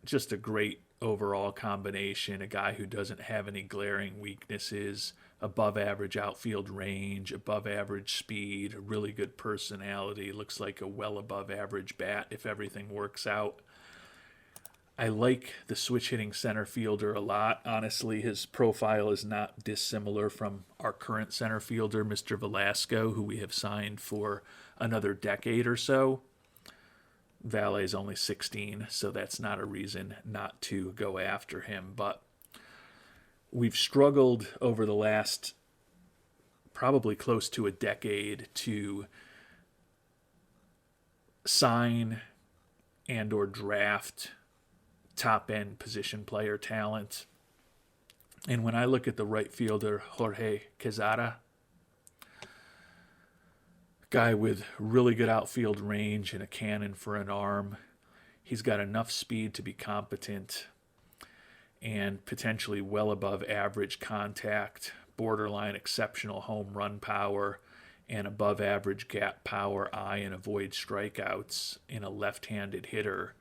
Just a great overall combination. A guy who doesn't have any glaring weaknesses. Above average outfield range, above average speed, a really good personality. Looks like a well above average bat if everything works out. I like the switch-hitting center fielder a lot. Honestly, his profile is not dissimilar from our current center fielder, Mr. Velasco, who we have signed for another decade or so. Valle is only 16, so that's not a reason not to go after him. But we've struggled over the last probably close to a decade to sign and or draft top-end position player talent. And when I look at the right fielder, Jorge Quezada, guy with really good outfield range and a cannon for an arm, he's got enough speed to be competent and potentially well above average contact, borderline exceptional home run power, and above average gap power, eye, and avoid strikeouts in a left-handed hitter.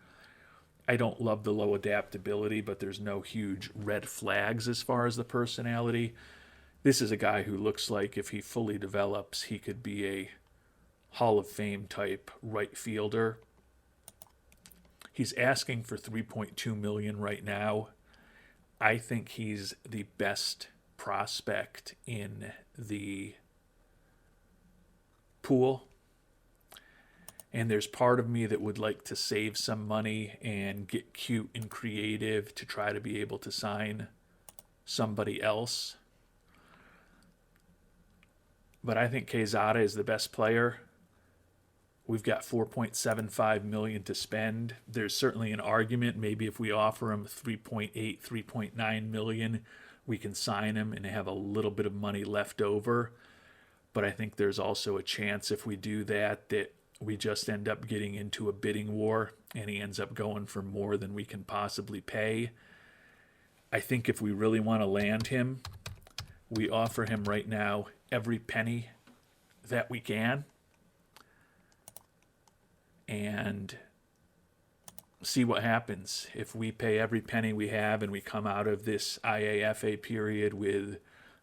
I don't love the low adaptability, but there's no huge red flags as far as the personality. This is a guy who looks like if he fully develops, he could be a Hall of Fame type right fielder. He's asking for $3.2 million right now. I think he's the best prospect in the pool. And there's part of me that would like to save some money and get cute and creative to try to be able to sign somebody else. But I think Quezada is the best player. We've got $4.75 million to spend. There's certainly an argument. Maybe if we offer him $3.8, $3.9 million, we can sign him and have a little bit of money left over. But I think there's also a chance if we do that we just end up getting into a bidding war and he ends up going for more than we can possibly pay. I think if we really want to land him, we offer him right now every penny that we can and see what happens. If we pay every penny we have and we come out of this IAFA period with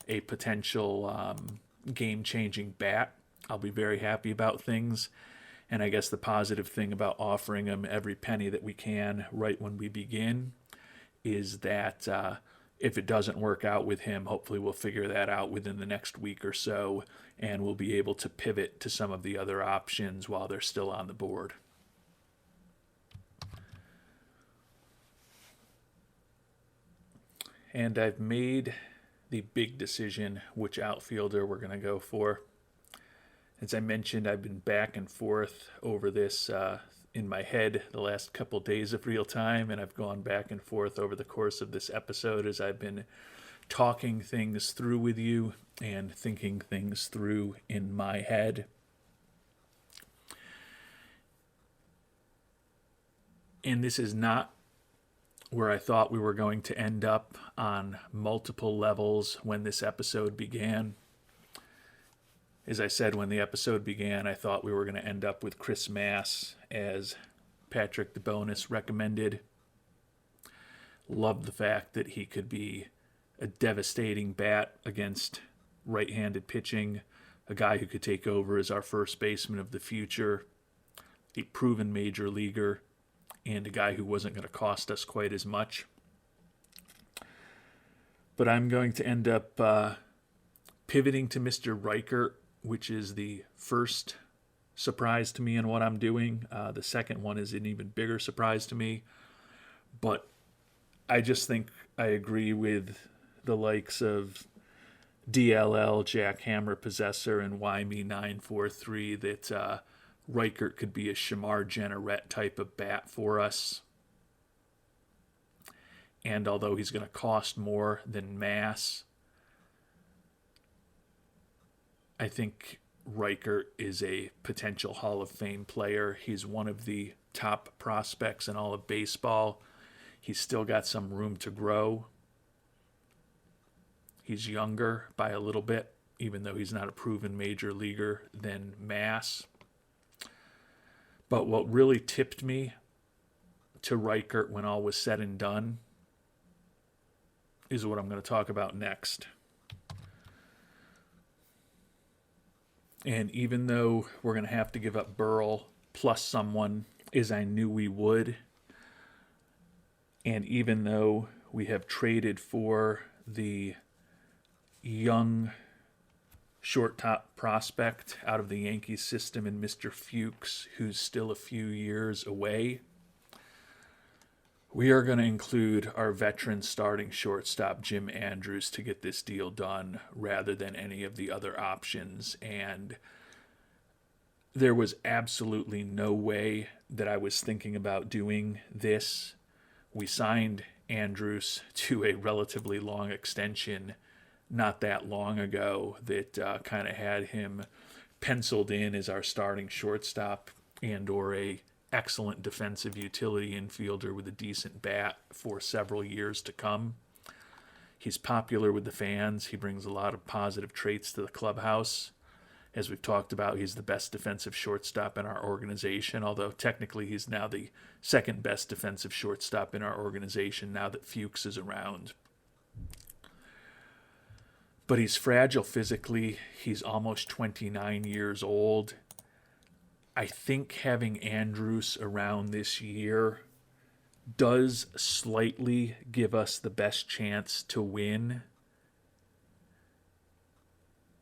a potential game-changing bat, I'll be very happy about things. And I guess the positive thing about offering him every penny that we can right when we begin is that if it doesn't work out with him, hopefully we'll figure that out within the next week or so, and we'll be able to pivot to some of the other options while they're still on the board. And I've made the big decision which outfielder we're going to go for. As I mentioned, I've been back and forth over this in my head the last couple days of real time, and I've gone back and forth over the course of this episode as I've been talking things through with you and thinking things through in my head. And this is not where I thought we were going to end up on multiple levels when this episode began. As I said, when the episode began, I thought we were going to end up with Chris Mass, as Patrick DeBonis recommended. Loved the fact that he could be a devastating bat against right-handed pitching, a guy who could take over as our first baseman of the future, a proven major leaguer, and a guy who wasn't going to cost us quite as much. But I'm going to end up pivoting to Mr. Reichert, which is the first surprise to me in what I'm doing. The second one is an even bigger surprise to me. But I just think I agree with the likes of DLL, Jackhammer Possessor, and YME943 that Reichert could be a Shamar Jenneret type of bat for us. And although he's going to cost more than Mass, I think Reichert is a potential Hall of Fame player. He's one of the top prospects in all of baseball. He's still got some room to grow. He's younger by a little bit, even though he's not a proven major leaguer, than Mass. But what really tipped me to Reichert when all was said and done is what I'm going to talk about next. And even though we're going to have to give up Burrell plus someone, as I knew we would, and even though we have traded for the young short-top prospect out of the Yankees system in Mr. Fuchs, who's still a few years away, we are going to include our veteran starting shortstop, Jim Andrews, to get this deal done rather than any of the other options. And there was absolutely no way that I was thinking about doing this. We signed Andrews to a relatively long extension not that long ago that kind of had him penciled in as our starting shortstop and or a excellent defensive utility infielder with a decent bat for several years to come. He's popular with the fans. He brings a lot of positive traits to the clubhouse. As we've talked about, he's the best defensive shortstop in our organization, although technically he's now the second best defensive shortstop in our organization now that Fuchs is around. But he's fragile physically. He's almost 29 years old. I think having Andrews around this year does slightly give us the best chance to win.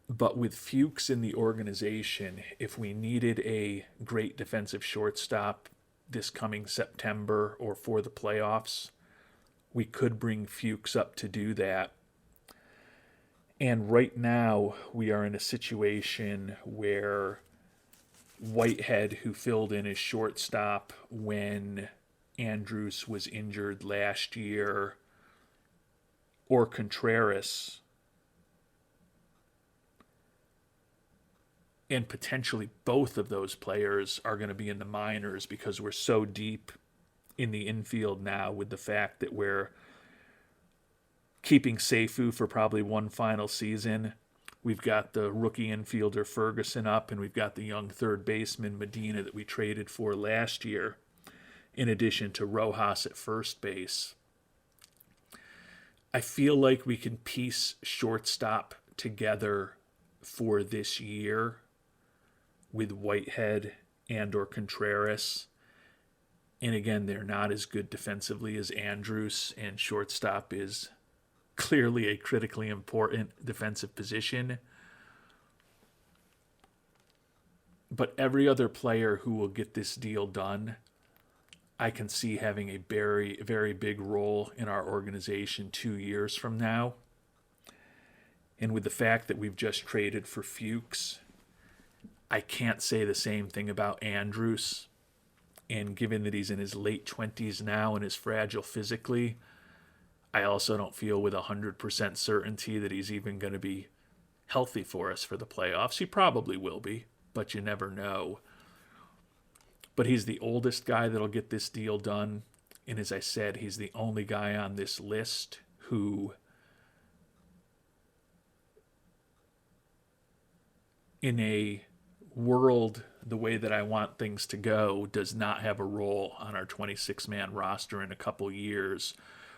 But with Fuchs in the organization, if we needed a great defensive shortstop this coming September or for the playoffs, we could bring Fuchs up to do that. And right now, we are in a situation where Whitehead, who filled in as shortstop when Andrews was injured last year, or Contreras, and potentially both of those players are going to be in the minors because we're so deep in the infield now with the fact that we're keeping Seifu for probably one final season. We've got the rookie infielder Ferguson up, and we've got the young third baseman Medina that we traded for last year, in addition to Rojas at first base. I feel like we can piece shortstop together for this year with Whitehead and or Contreras. And again, they're not as good defensively as Andrews, and shortstop is clearly a critically important defensive position. But every other player who will get this deal done, I can see having a very, very big role in our organization 2 years from now. And with the fact that we've just traded for Fuchs, I can't say the same thing about Andrews. And given that he's in his late 20s now and is fragile physically, I also don't feel with 100% certainty that he's even going to be healthy for us for the playoffs. He probably will be, but you never know. But he's the oldest guy that'll get this deal done. And as I said, he's the only guy on this list who, in a world the way that I want things to go, does not have a role on our 26-man roster in a couple years.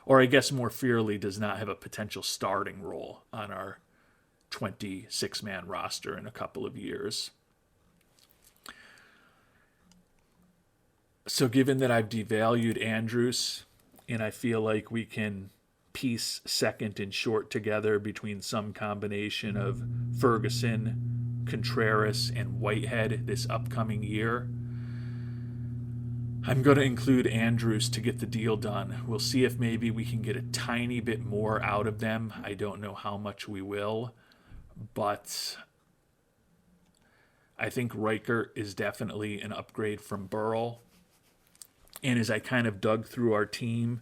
Or I guess more fairly, does not have a potential starting role on our 26-man roster in a couple of years. So given that I've devalued Andrews, and I feel like we can piece second and short together between some combination of Ferguson, Contreras, and Whitehead this upcoming year, I'm going to include Andrews to get the deal done. We'll see if maybe we can get a tiny bit more out of them. I don't know how much we will, but I think Reichert is definitely an upgrade from Burrell. And as I kind of dug through our team,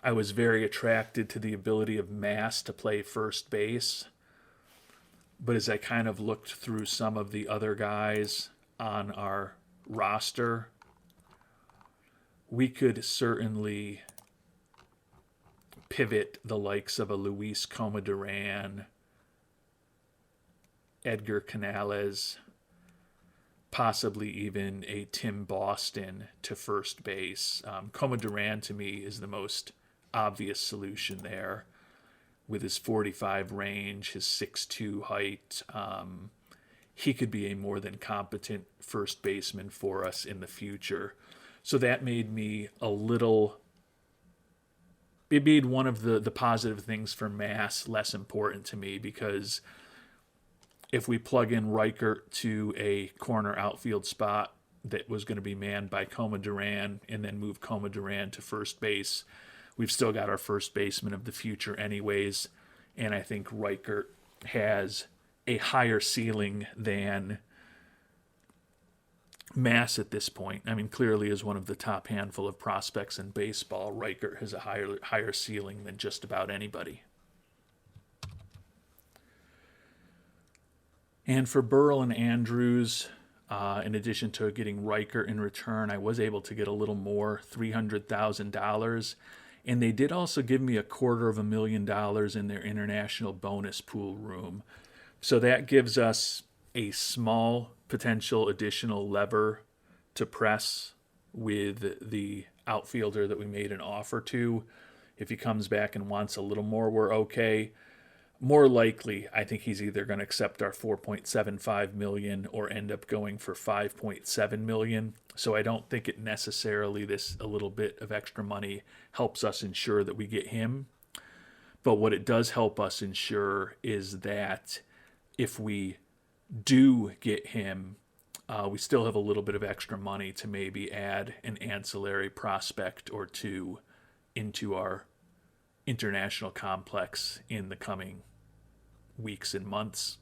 I was very attracted to the ability of Mass to play first base. But as I kind of looked through some of the other guys on our roster, we could certainly pivot the likes of a Luis Comaduran, Edgar Canales, possibly even a Tim Boston to first base. Comaduran to me is the most obvious solution there with his 45 range, his 6'2 height. He could be a more than competent first baseman for us in the future. So that made me it made one of the positive things for Mass less important to me, because if we plug in Reichert to a corner outfield spot that was going to be manned by Comaduran and then move Comaduran to first base, we've still got our first baseman of the future anyways. And I think Reichert has a higher ceiling than mass at this point. I mean, clearly is one of the top handful of prospects in baseball. Reichert has a higher ceiling than just about anybody. And for Burrell and Andrews, in addition to getting Reichert in return, I was able to get a little more, $300,000. And they did also give me $250,000 in their international bonus pool room. So that gives us a small potential additional lever to press with the outfielder that we made an offer to. If he comes back and wants a little more, we're okay. More likely, I think he's either going to accept our $4.75 million or end up going for $5.7 million. So I don't think it necessarily, this a little bit of extra money helps us ensure that we get him. But what it does help us ensure is that if we do get him, we still have a little bit of extra money to maybe add an ancillary prospect or two into our international complex in the coming weeks and months.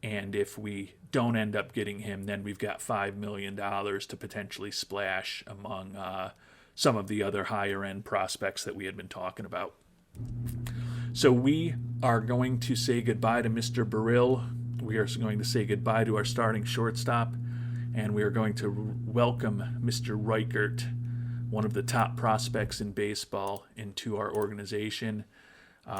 And if we don't end up getting him, then we've got $5 million to potentially splash among some of the other higher end prospects that we had been talking about. So we are going to say goodbye to Mr. Burrell. We are going to say goodbye to our starting shortstop, and we are going to welcome Mr. Reichert, one of the top prospects in baseball, into our organization.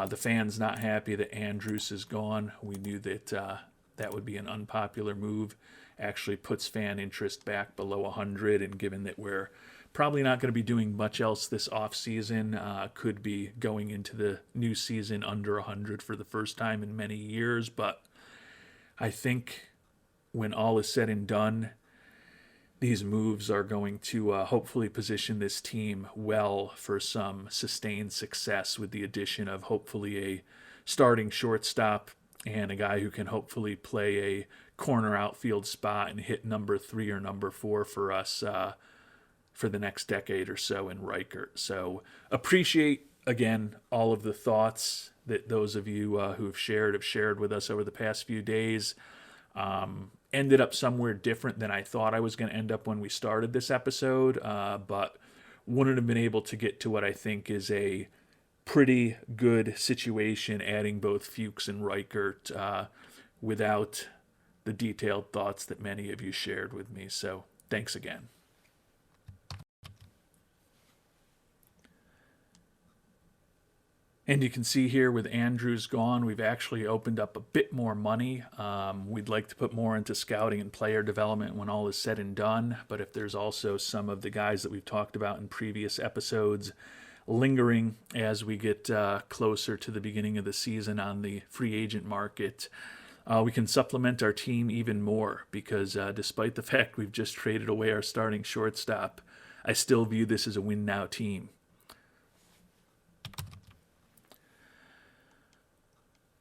The fans not happy that Andrews is gone. We knew that that would be an unpopular move. Actually puts fan interest back below 100, and given that we're probably not going to be doing much else this offseason, could be going into the new season under 100 for the first time in many years. But I think when all is said and done, these moves are going to hopefully position this team well for some sustained success with the addition of hopefully a starting shortstop and a guy who can hopefully play a corner outfield spot and hit number 3 or number 4 for us for the next decade or so in Reichert. So appreciate, again, all of the thoughts that those of you who have shared with us over the past few days. Ended up somewhere different than I thought I was going to end up when we started this episode, but wouldn't have been able to get to what I think is a pretty good situation, adding both Fuchs and Reichert without the detailed thoughts that many of you shared with me. So thanks again. And you can see here with Andrews gone, we've actually opened up a bit more money. We'd like to put more into scouting and player development when all is said and done. But if there's also some of the guys that we've talked about in previous episodes lingering as we get closer to the beginning of the season on the free agent market, we can supplement our team even more because despite the fact we've just traded away our starting shortstop, I still view this as a win-now team.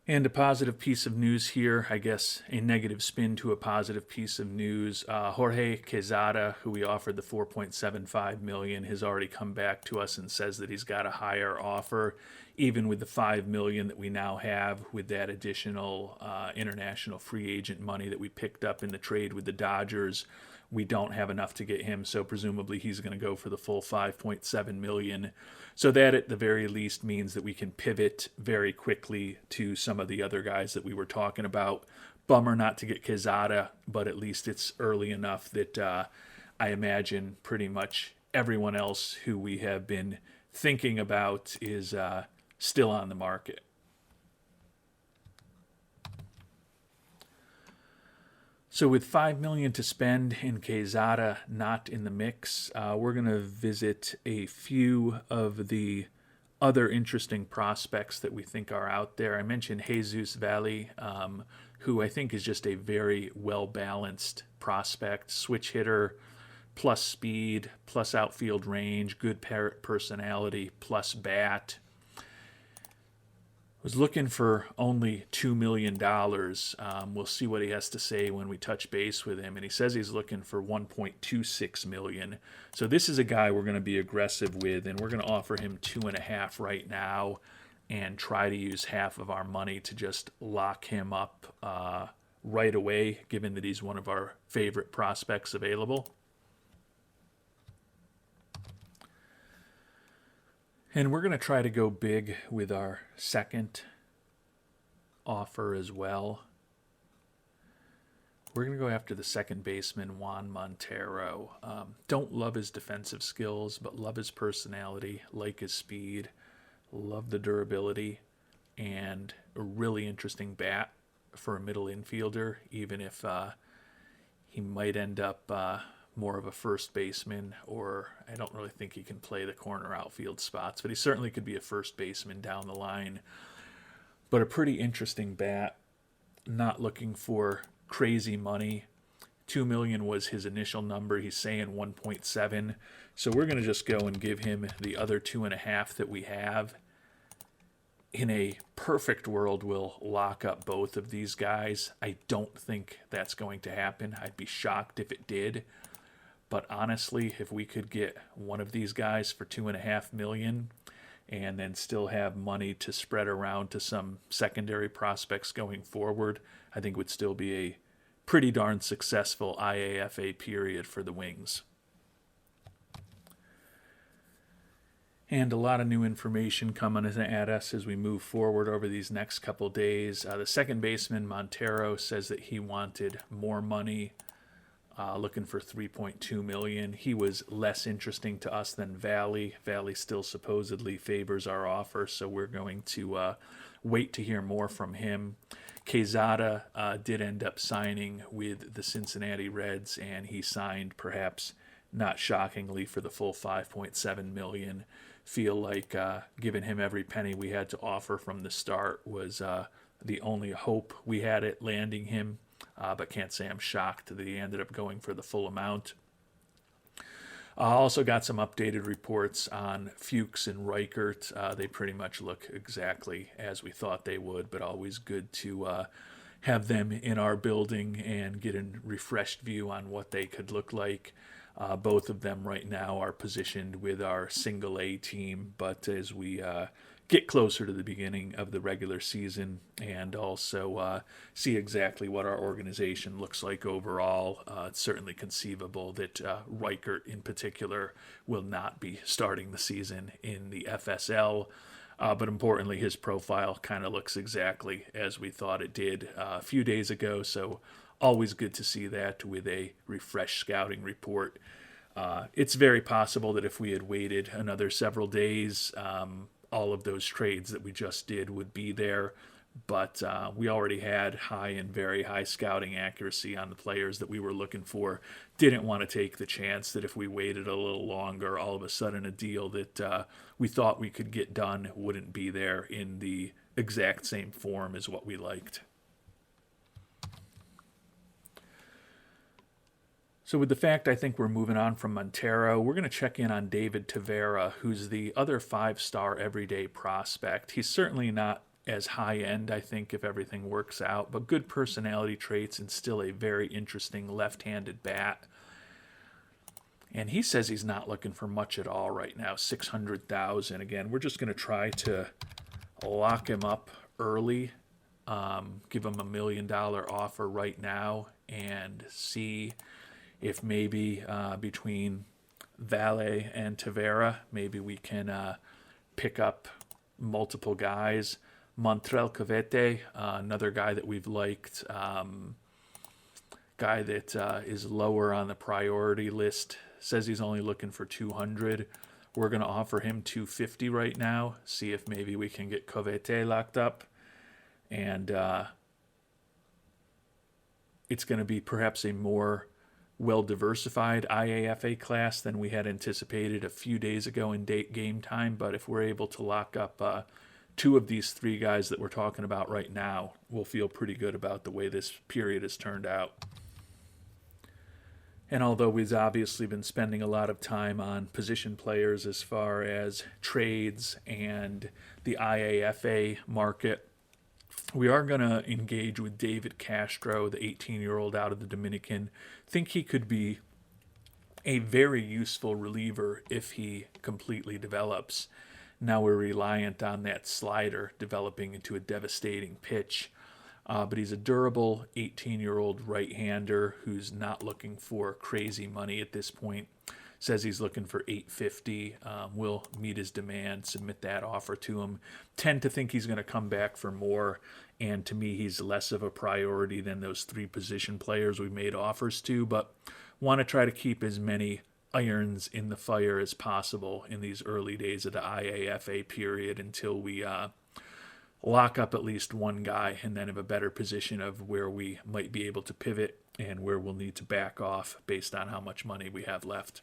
And a positive piece of news here, I guess a negative spin to a positive piece of news. Jorge Quezada, who we offered the $4.75 million, has already come back to us and says that he's got a higher offer, even with the $5 million that we now have with that additional international free agent money that we picked up in the trade with the Dodgers. We don't have enough to get him, so presumably he's going to go for the full $5.7 million. So that at the very least means that we can pivot very quickly to some of the other guys that we were talking about. Bummer not to get Quezada, but at least it's early enough that I imagine pretty much everyone else who we have been thinking about is still on the market. So with $5 million to spend and Quezada not in the mix, we're going to visit a few of the other interesting prospects that we think are out there. I mentioned Jesus Valley, who I think is just a very well-balanced prospect, switch hitter, plus speed, plus outfield range, good personality, plus bat. Was looking for only $2 million. We'll see what he has to say when we touch base with him. And he says he's looking for $1.26 million. So this is a guy we're going to be aggressive with, and we're going to offer him $2.5 million right now and try to use half of our money to just lock him up right away, given that he's one of our favorite prospects available. And we're going to try to go big with our second offer as well. We're going to go after the second baseman, Juan Montero. Don't love his defensive skills, but love his personality, like his speed, love the durability, and a really interesting bat for a middle infielder, even if he might end up more of a first baseman, or I don't really think he can play the corner outfield spots, but he certainly could be a first baseman down the line. But a pretty interesting bat, not looking for crazy money. $2 million was his initial number. He's saying 1.7. So we're going to just go and give him the other 2.5 that we have. In a perfect world, we'll lock up both of these guys. I don't think that's going to happen. I'd be shocked if it did. But honestly, if we could get one of these guys for $2.5 million and then still have money to spread around to some secondary prospects going forward, I think would still be a pretty darn successful IAFA period for the Wings. And a lot of new information coming at us as we move forward over these next couple days. The second baseman, Montero, says that he wanted more money, looking for $3.2 million. He was less interesting to us than Valley. Valley still supposedly favors our offer, so we're going to wait to hear more from him. Quezada did end up signing with the Cincinnati Reds, and he signed, perhaps not shockingly, for the full $5.7 million. Feel like giving him every penny we had to offer from the start was the only hope we had at landing him, but can't say I'm shocked that he ended up going for the full amount. Also got some updated reports on Fuchs and Reichert. They pretty much look exactly as we thought they would, but always good to have them in our building and get a refreshed view on what they could look like. Both of them right now are positioned with our single A team, but as we get closer to the beginning of the regular season and also see exactly what our organization looks like overall, it's certainly conceivable that Reichert in particular will not be starting the season in the FSL. But importantly, his profile kind of looks exactly as we thought it did a few days ago, so always good to see that with a refreshed scouting report. It's very possible that if we had waited another several days, all of those trades that we just did would be there. But we already had high and very high scouting accuracy on the players that we were looking for. Didn't want to take the chance that if we waited a little longer, all of a sudden a deal that we thought we could get done wouldn't be there in the exact same form as what we liked. So with the fact I think we're moving on from Montero, we're going to check in on David Tavera, who's the other 5-star everyday prospect. He's certainly not as high-end, I think, if everything works out, but good personality traits and still a very interesting left-handed bat. And he says he's not looking for much at all right now, $600,000. Again, we're just going to try to lock him up early, give him $1 million offer right now, and see if maybe between Valle and Tavera, maybe we can pick up multiple guys. Montrell Cavete, another guy that we've liked, guy that is lower on the priority list, says he's only looking for 200. We're going to offer him 250 right now, see if maybe we can get Cavete locked up. And it's going to be perhaps a more well-diversified IAFA class than we had anticipated a few days ago in game time, but if we're able to lock up two of these three guys that we're talking about right now, we'll feel pretty good about the way this period has turned out. And although we've obviously been spending a lot of time on position players as far as trades and the IAFA market, we are going to engage with David Castro, the 18-year-old out of the Dominican. Think he could be a very useful reliever if he completely develops. Now we're reliant on that slider developing into a devastating pitch. But he's a durable 18-year-old right-hander who's not looking for crazy money at this point. Says he's looking for 850. We'll meet his demand, submit that offer to him. Tend to think he's going to come back for more, and to me, he's less of a priority than those three position players we made offers to, but want to try to keep as many irons in the fire as possible in these early days of the IAFA period until we lock up at least one guy and then have a better position of where we might be able to pivot and where we'll need to back off based on how much money we have left.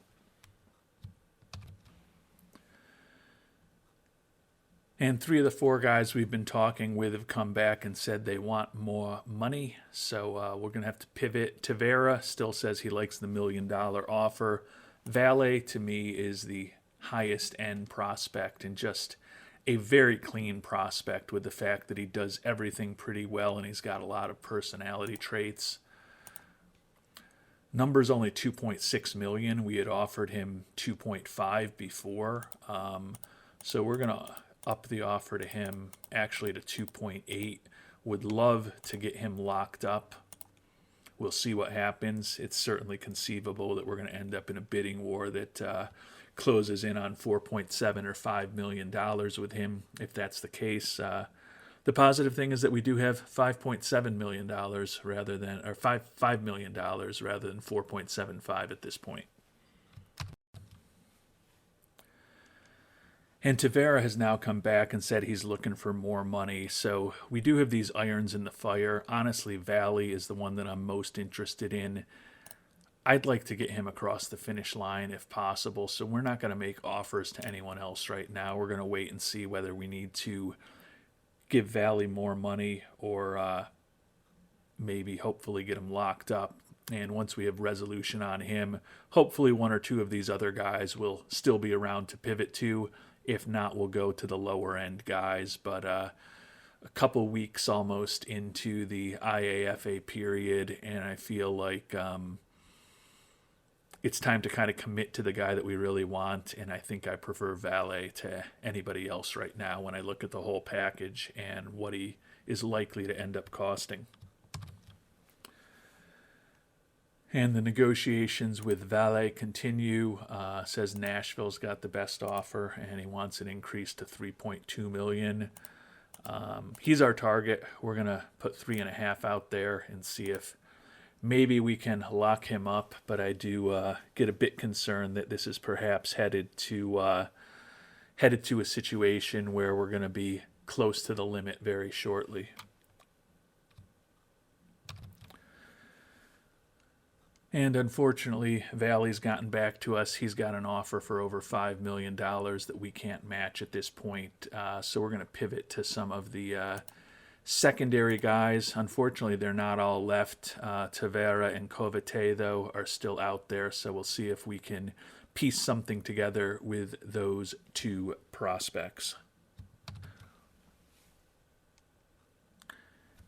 And three of the four guys we've been talking with have come back and said they want more money. So we're going to have to pivot. Tavera still says he likes the $1 million offer. Valet, to me, is the highest end prospect and just a very clean prospect with the fact that he does everything pretty well and he's got a lot of personality traits. Number's only 2.6 million. We had offered him 2.5 before. So we're going to up the offer to him actually to 2.8. Would love to get him locked up. We'll see what happens. It's certainly conceivable that we're going to end up in a bidding war that closes in on 4.7 or $5 million with him. If that's the case, the positive thing is that we do have $5.7 million rather than, or $5 million rather than 4.75 at this point. And Tavera has now come back and said he's looking for more money. So we do have these irons in the fire. Honestly, Valley is the one that I'm most interested in. I'd like to get him across the finish line if possible. So we're not going to make offers to anyone else right now. We're going to wait and see whether we need to give Valley more money or maybe hopefully get him locked up. And once we have resolution on him, hopefully one or two of these other guys will still be around to pivot to. If not, we'll go to the lower end guys. But a couple weeks almost into the IAFA period, and I feel like it's time to kind of commit to the guy that we really want. And I think I prefer Valet to anybody else right now when I look at the whole package and what he is likely to end up costing. And the negotiations with Valet continue. Says Nashville's got the best offer, and he wants an increase to $3.2 million. He's our target. We're gonna put 3.5 out there and see if maybe we can lock him up. But I do get a bit concerned that this is perhaps headed to a situation where we're gonna be close to the limit very shortly. And unfortunately, Valley's gotten back to us. He's got an offer for over $5 million that we can't match at this point. So we're going to pivot to some of the secondary guys. Unfortunately, they're not all left. Tavera and Kovate, though, are still out there. So we'll see if we can piece something together with those two prospects.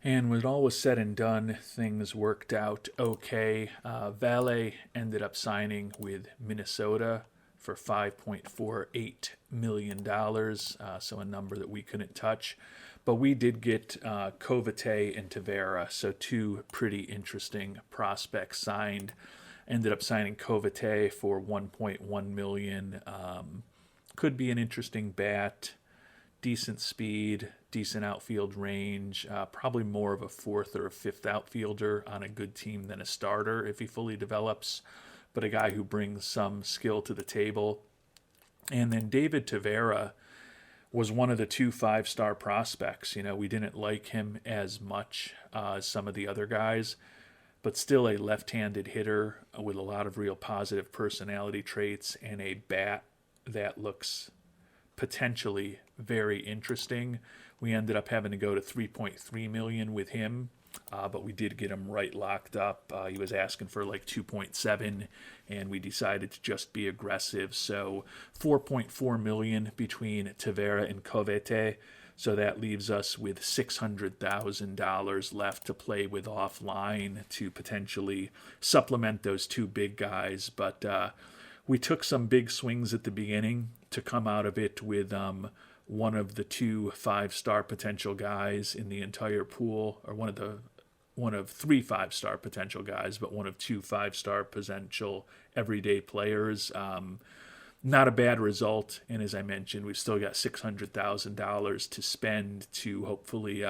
And when it all was said and done, things worked out okay. Valet ended up signing with Minnesota for $5.48 million, so a number that we couldn't touch. But we did get Kovate and Tavera, so two pretty interesting prospects signed. Ended up signing Kovate for $1.1 million. Could be an interesting bat. Decent speed, decent outfield range, probably more of a fourth or a fifth outfielder on a good team than a starter if he fully develops, but a guy who brings some skill to the table. And then David Tavera was one of the two 5-star prospects. You know, we didn't like him as much as some of the other guys, but still a left-handed hitter with a lot of real positive personality traits and a bat that looks potentially very interesting. We ended up having to go to $3.3 million with him, but we did get him right locked up. He was asking for like 2.7, and we decided to just be aggressive. So $4.4 million between Tavera and Kovate. So that leaves us with $600,000 left to play with offline to potentially supplement those two big guys. But we took some big swings at the beginning to come out of it with one of the 2 5-star potential guys in the entire pool, or one of 3 5-star potential guys, but one of 2 5-star potential everyday players. Not a bad result, and as I mentioned, we've still got $600,000 to spend to hopefully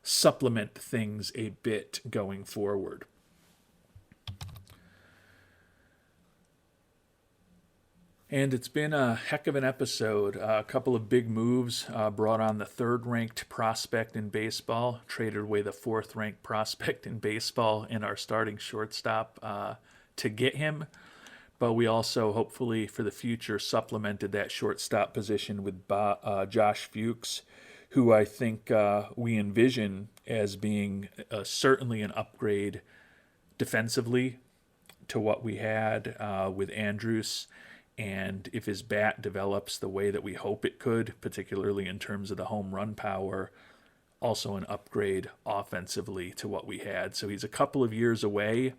supplement things a bit going forward. And it's been a heck of an episode. A couple of big moves. Brought on the 3rd-ranked prospect in baseball, traded away the 4th-ranked prospect in baseball in our starting shortstop to get him. But we also, hopefully for the future, supplemented that shortstop position with Josh Fuchs, who I think we envision as being certainly an upgrade defensively to what we had with Andrus. And if his bat develops the way that we hope it could, particularly in terms of the home run power, also an upgrade offensively to what we had. So he's a couple of years away.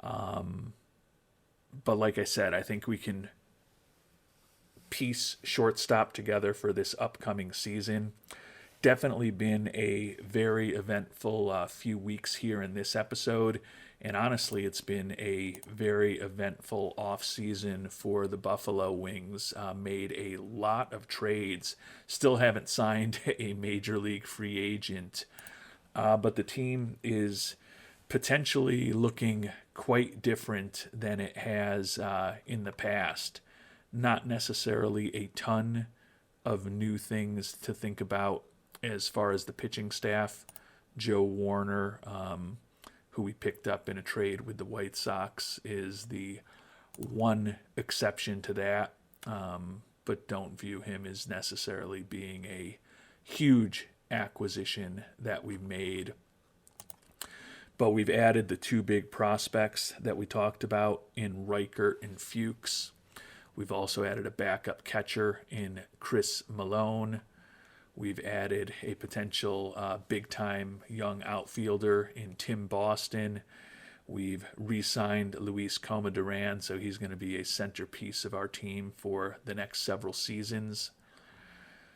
But like I said, I think we can piece shortstop together for this upcoming season. Definitely been a very eventful few weeks here in this episode. And honestly, it's been a very eventful offseason for the Buffalo Wings. Made a lot of trades. Still haven't signed a major league free agent. But the team is potentially looking quite different than it has in the past. Not necessarily a ton of new things to think about as far as the pitching staff. Joe Warner, who we picked up in a trade with the White Sox, is the one exception to that, but don't view him as necessarily being a huge acquisition that we've made. But we've added the 2 big prospects that we talked about in Reichert and Fuchs. We've also added a backup catcher in Chris Malone. We've added a potential big-time young outfielder in Tim Boston. We've re-signed Luis Coma-Duran, so he's going to be a centerpiece of our team for the next several seasons.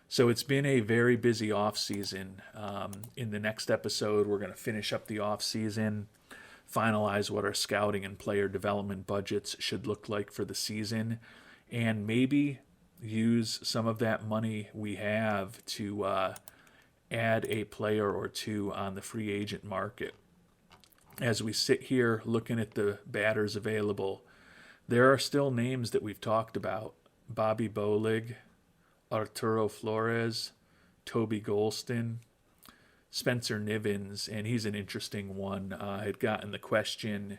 So it's been a very busy off-season. In the next episode, we're going to finish up the off-season, finalize what our scouting and player development budgets should look like for the season, and maybe use some of that money we have to add a player or 2 on the free agent market. As we sit here looking at the batters available, there are still names that we've talked about. Bobby Bolig, Arturo Flores, Toby Golston, Spencer Nivens, and he's an interesting one. I had gotten the question,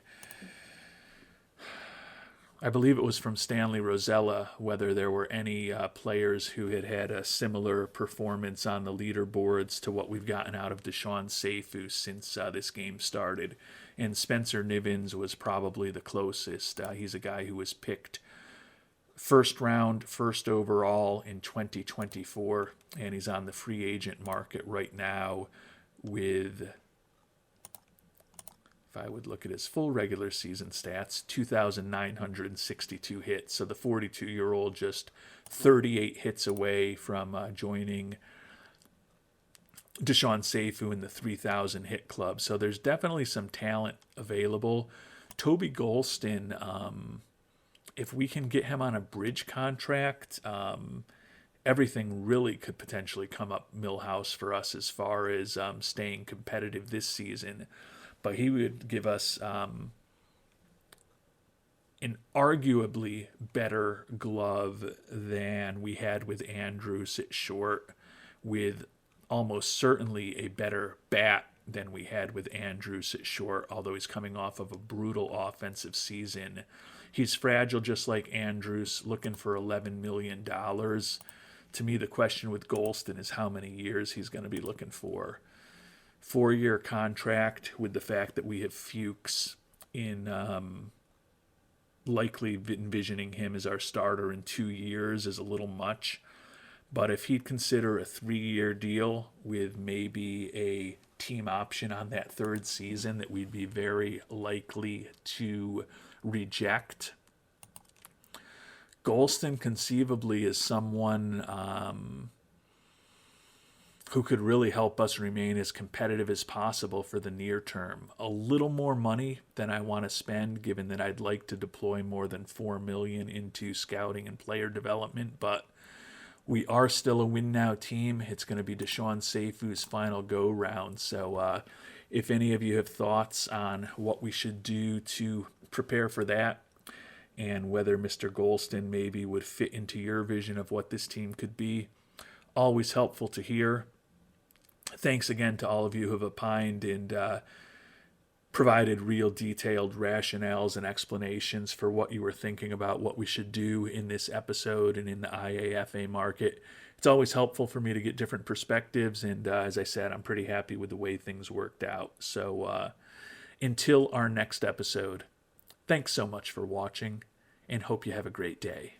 I believe it was from Stanley Rosella, whether there were any players who had had a similar performance on the leaderboards to what we've gotten out of Deshaun Seifu since this game started. And Spencer Nivens was probably the closest. He's a guy who was picked first round, first overall in 2024, and he's on the free agent market right now with, if I would look at his full regular season stats, 2,962 hits. So the 42-year-old just 38 hits away from joining Deshaun Seifu in the 3,000 hit club. So there's definitely some talent available. Toby Golston, if we can get him on a bridge contract, everything really could potentially come up Millhouse for us as far as staying competitive this season. But he would give us an arguably better glove than we had with Andrus at short, with almost certainly a better bat than we had with Andrus at short, although he's coming off of a brutal offensive season. He's fragile just like Andrus, looking for $11 million. To me, the question with Golston is how many years he's going to be looking for. 4-year contract with the fact that we have Fuchs in likely envisioning him as our starter in 2 years is a little much. But if he'd consider a 3-year deal with maybe a team option on that 3rd season that we'd be very likely to reject, Golston conceivably is someone who could really help us remain as competitive as possible for the near term. A little more money than I want to spend, given that I'd like to deploy more than $4 million into scouting and player development, but we are still a win now team. It's going to be Deshaun Seifu's final go round. So if any of you have thoughts on what we should do to prepare for that, and whether Mr. Golston maybe would fit into your vision of what this team could be, always helpful to hear. Thanks again to all of you who have opined and provided real detailed rationales and explanations for what you were thinking about what we should do in this episode and in the IAFA market. It's always helpful for me to get different perspectives, and as I said, I'm pretty happy with the way things worked out. So until our next episode, thanks so much for watching, and hope you have a great day.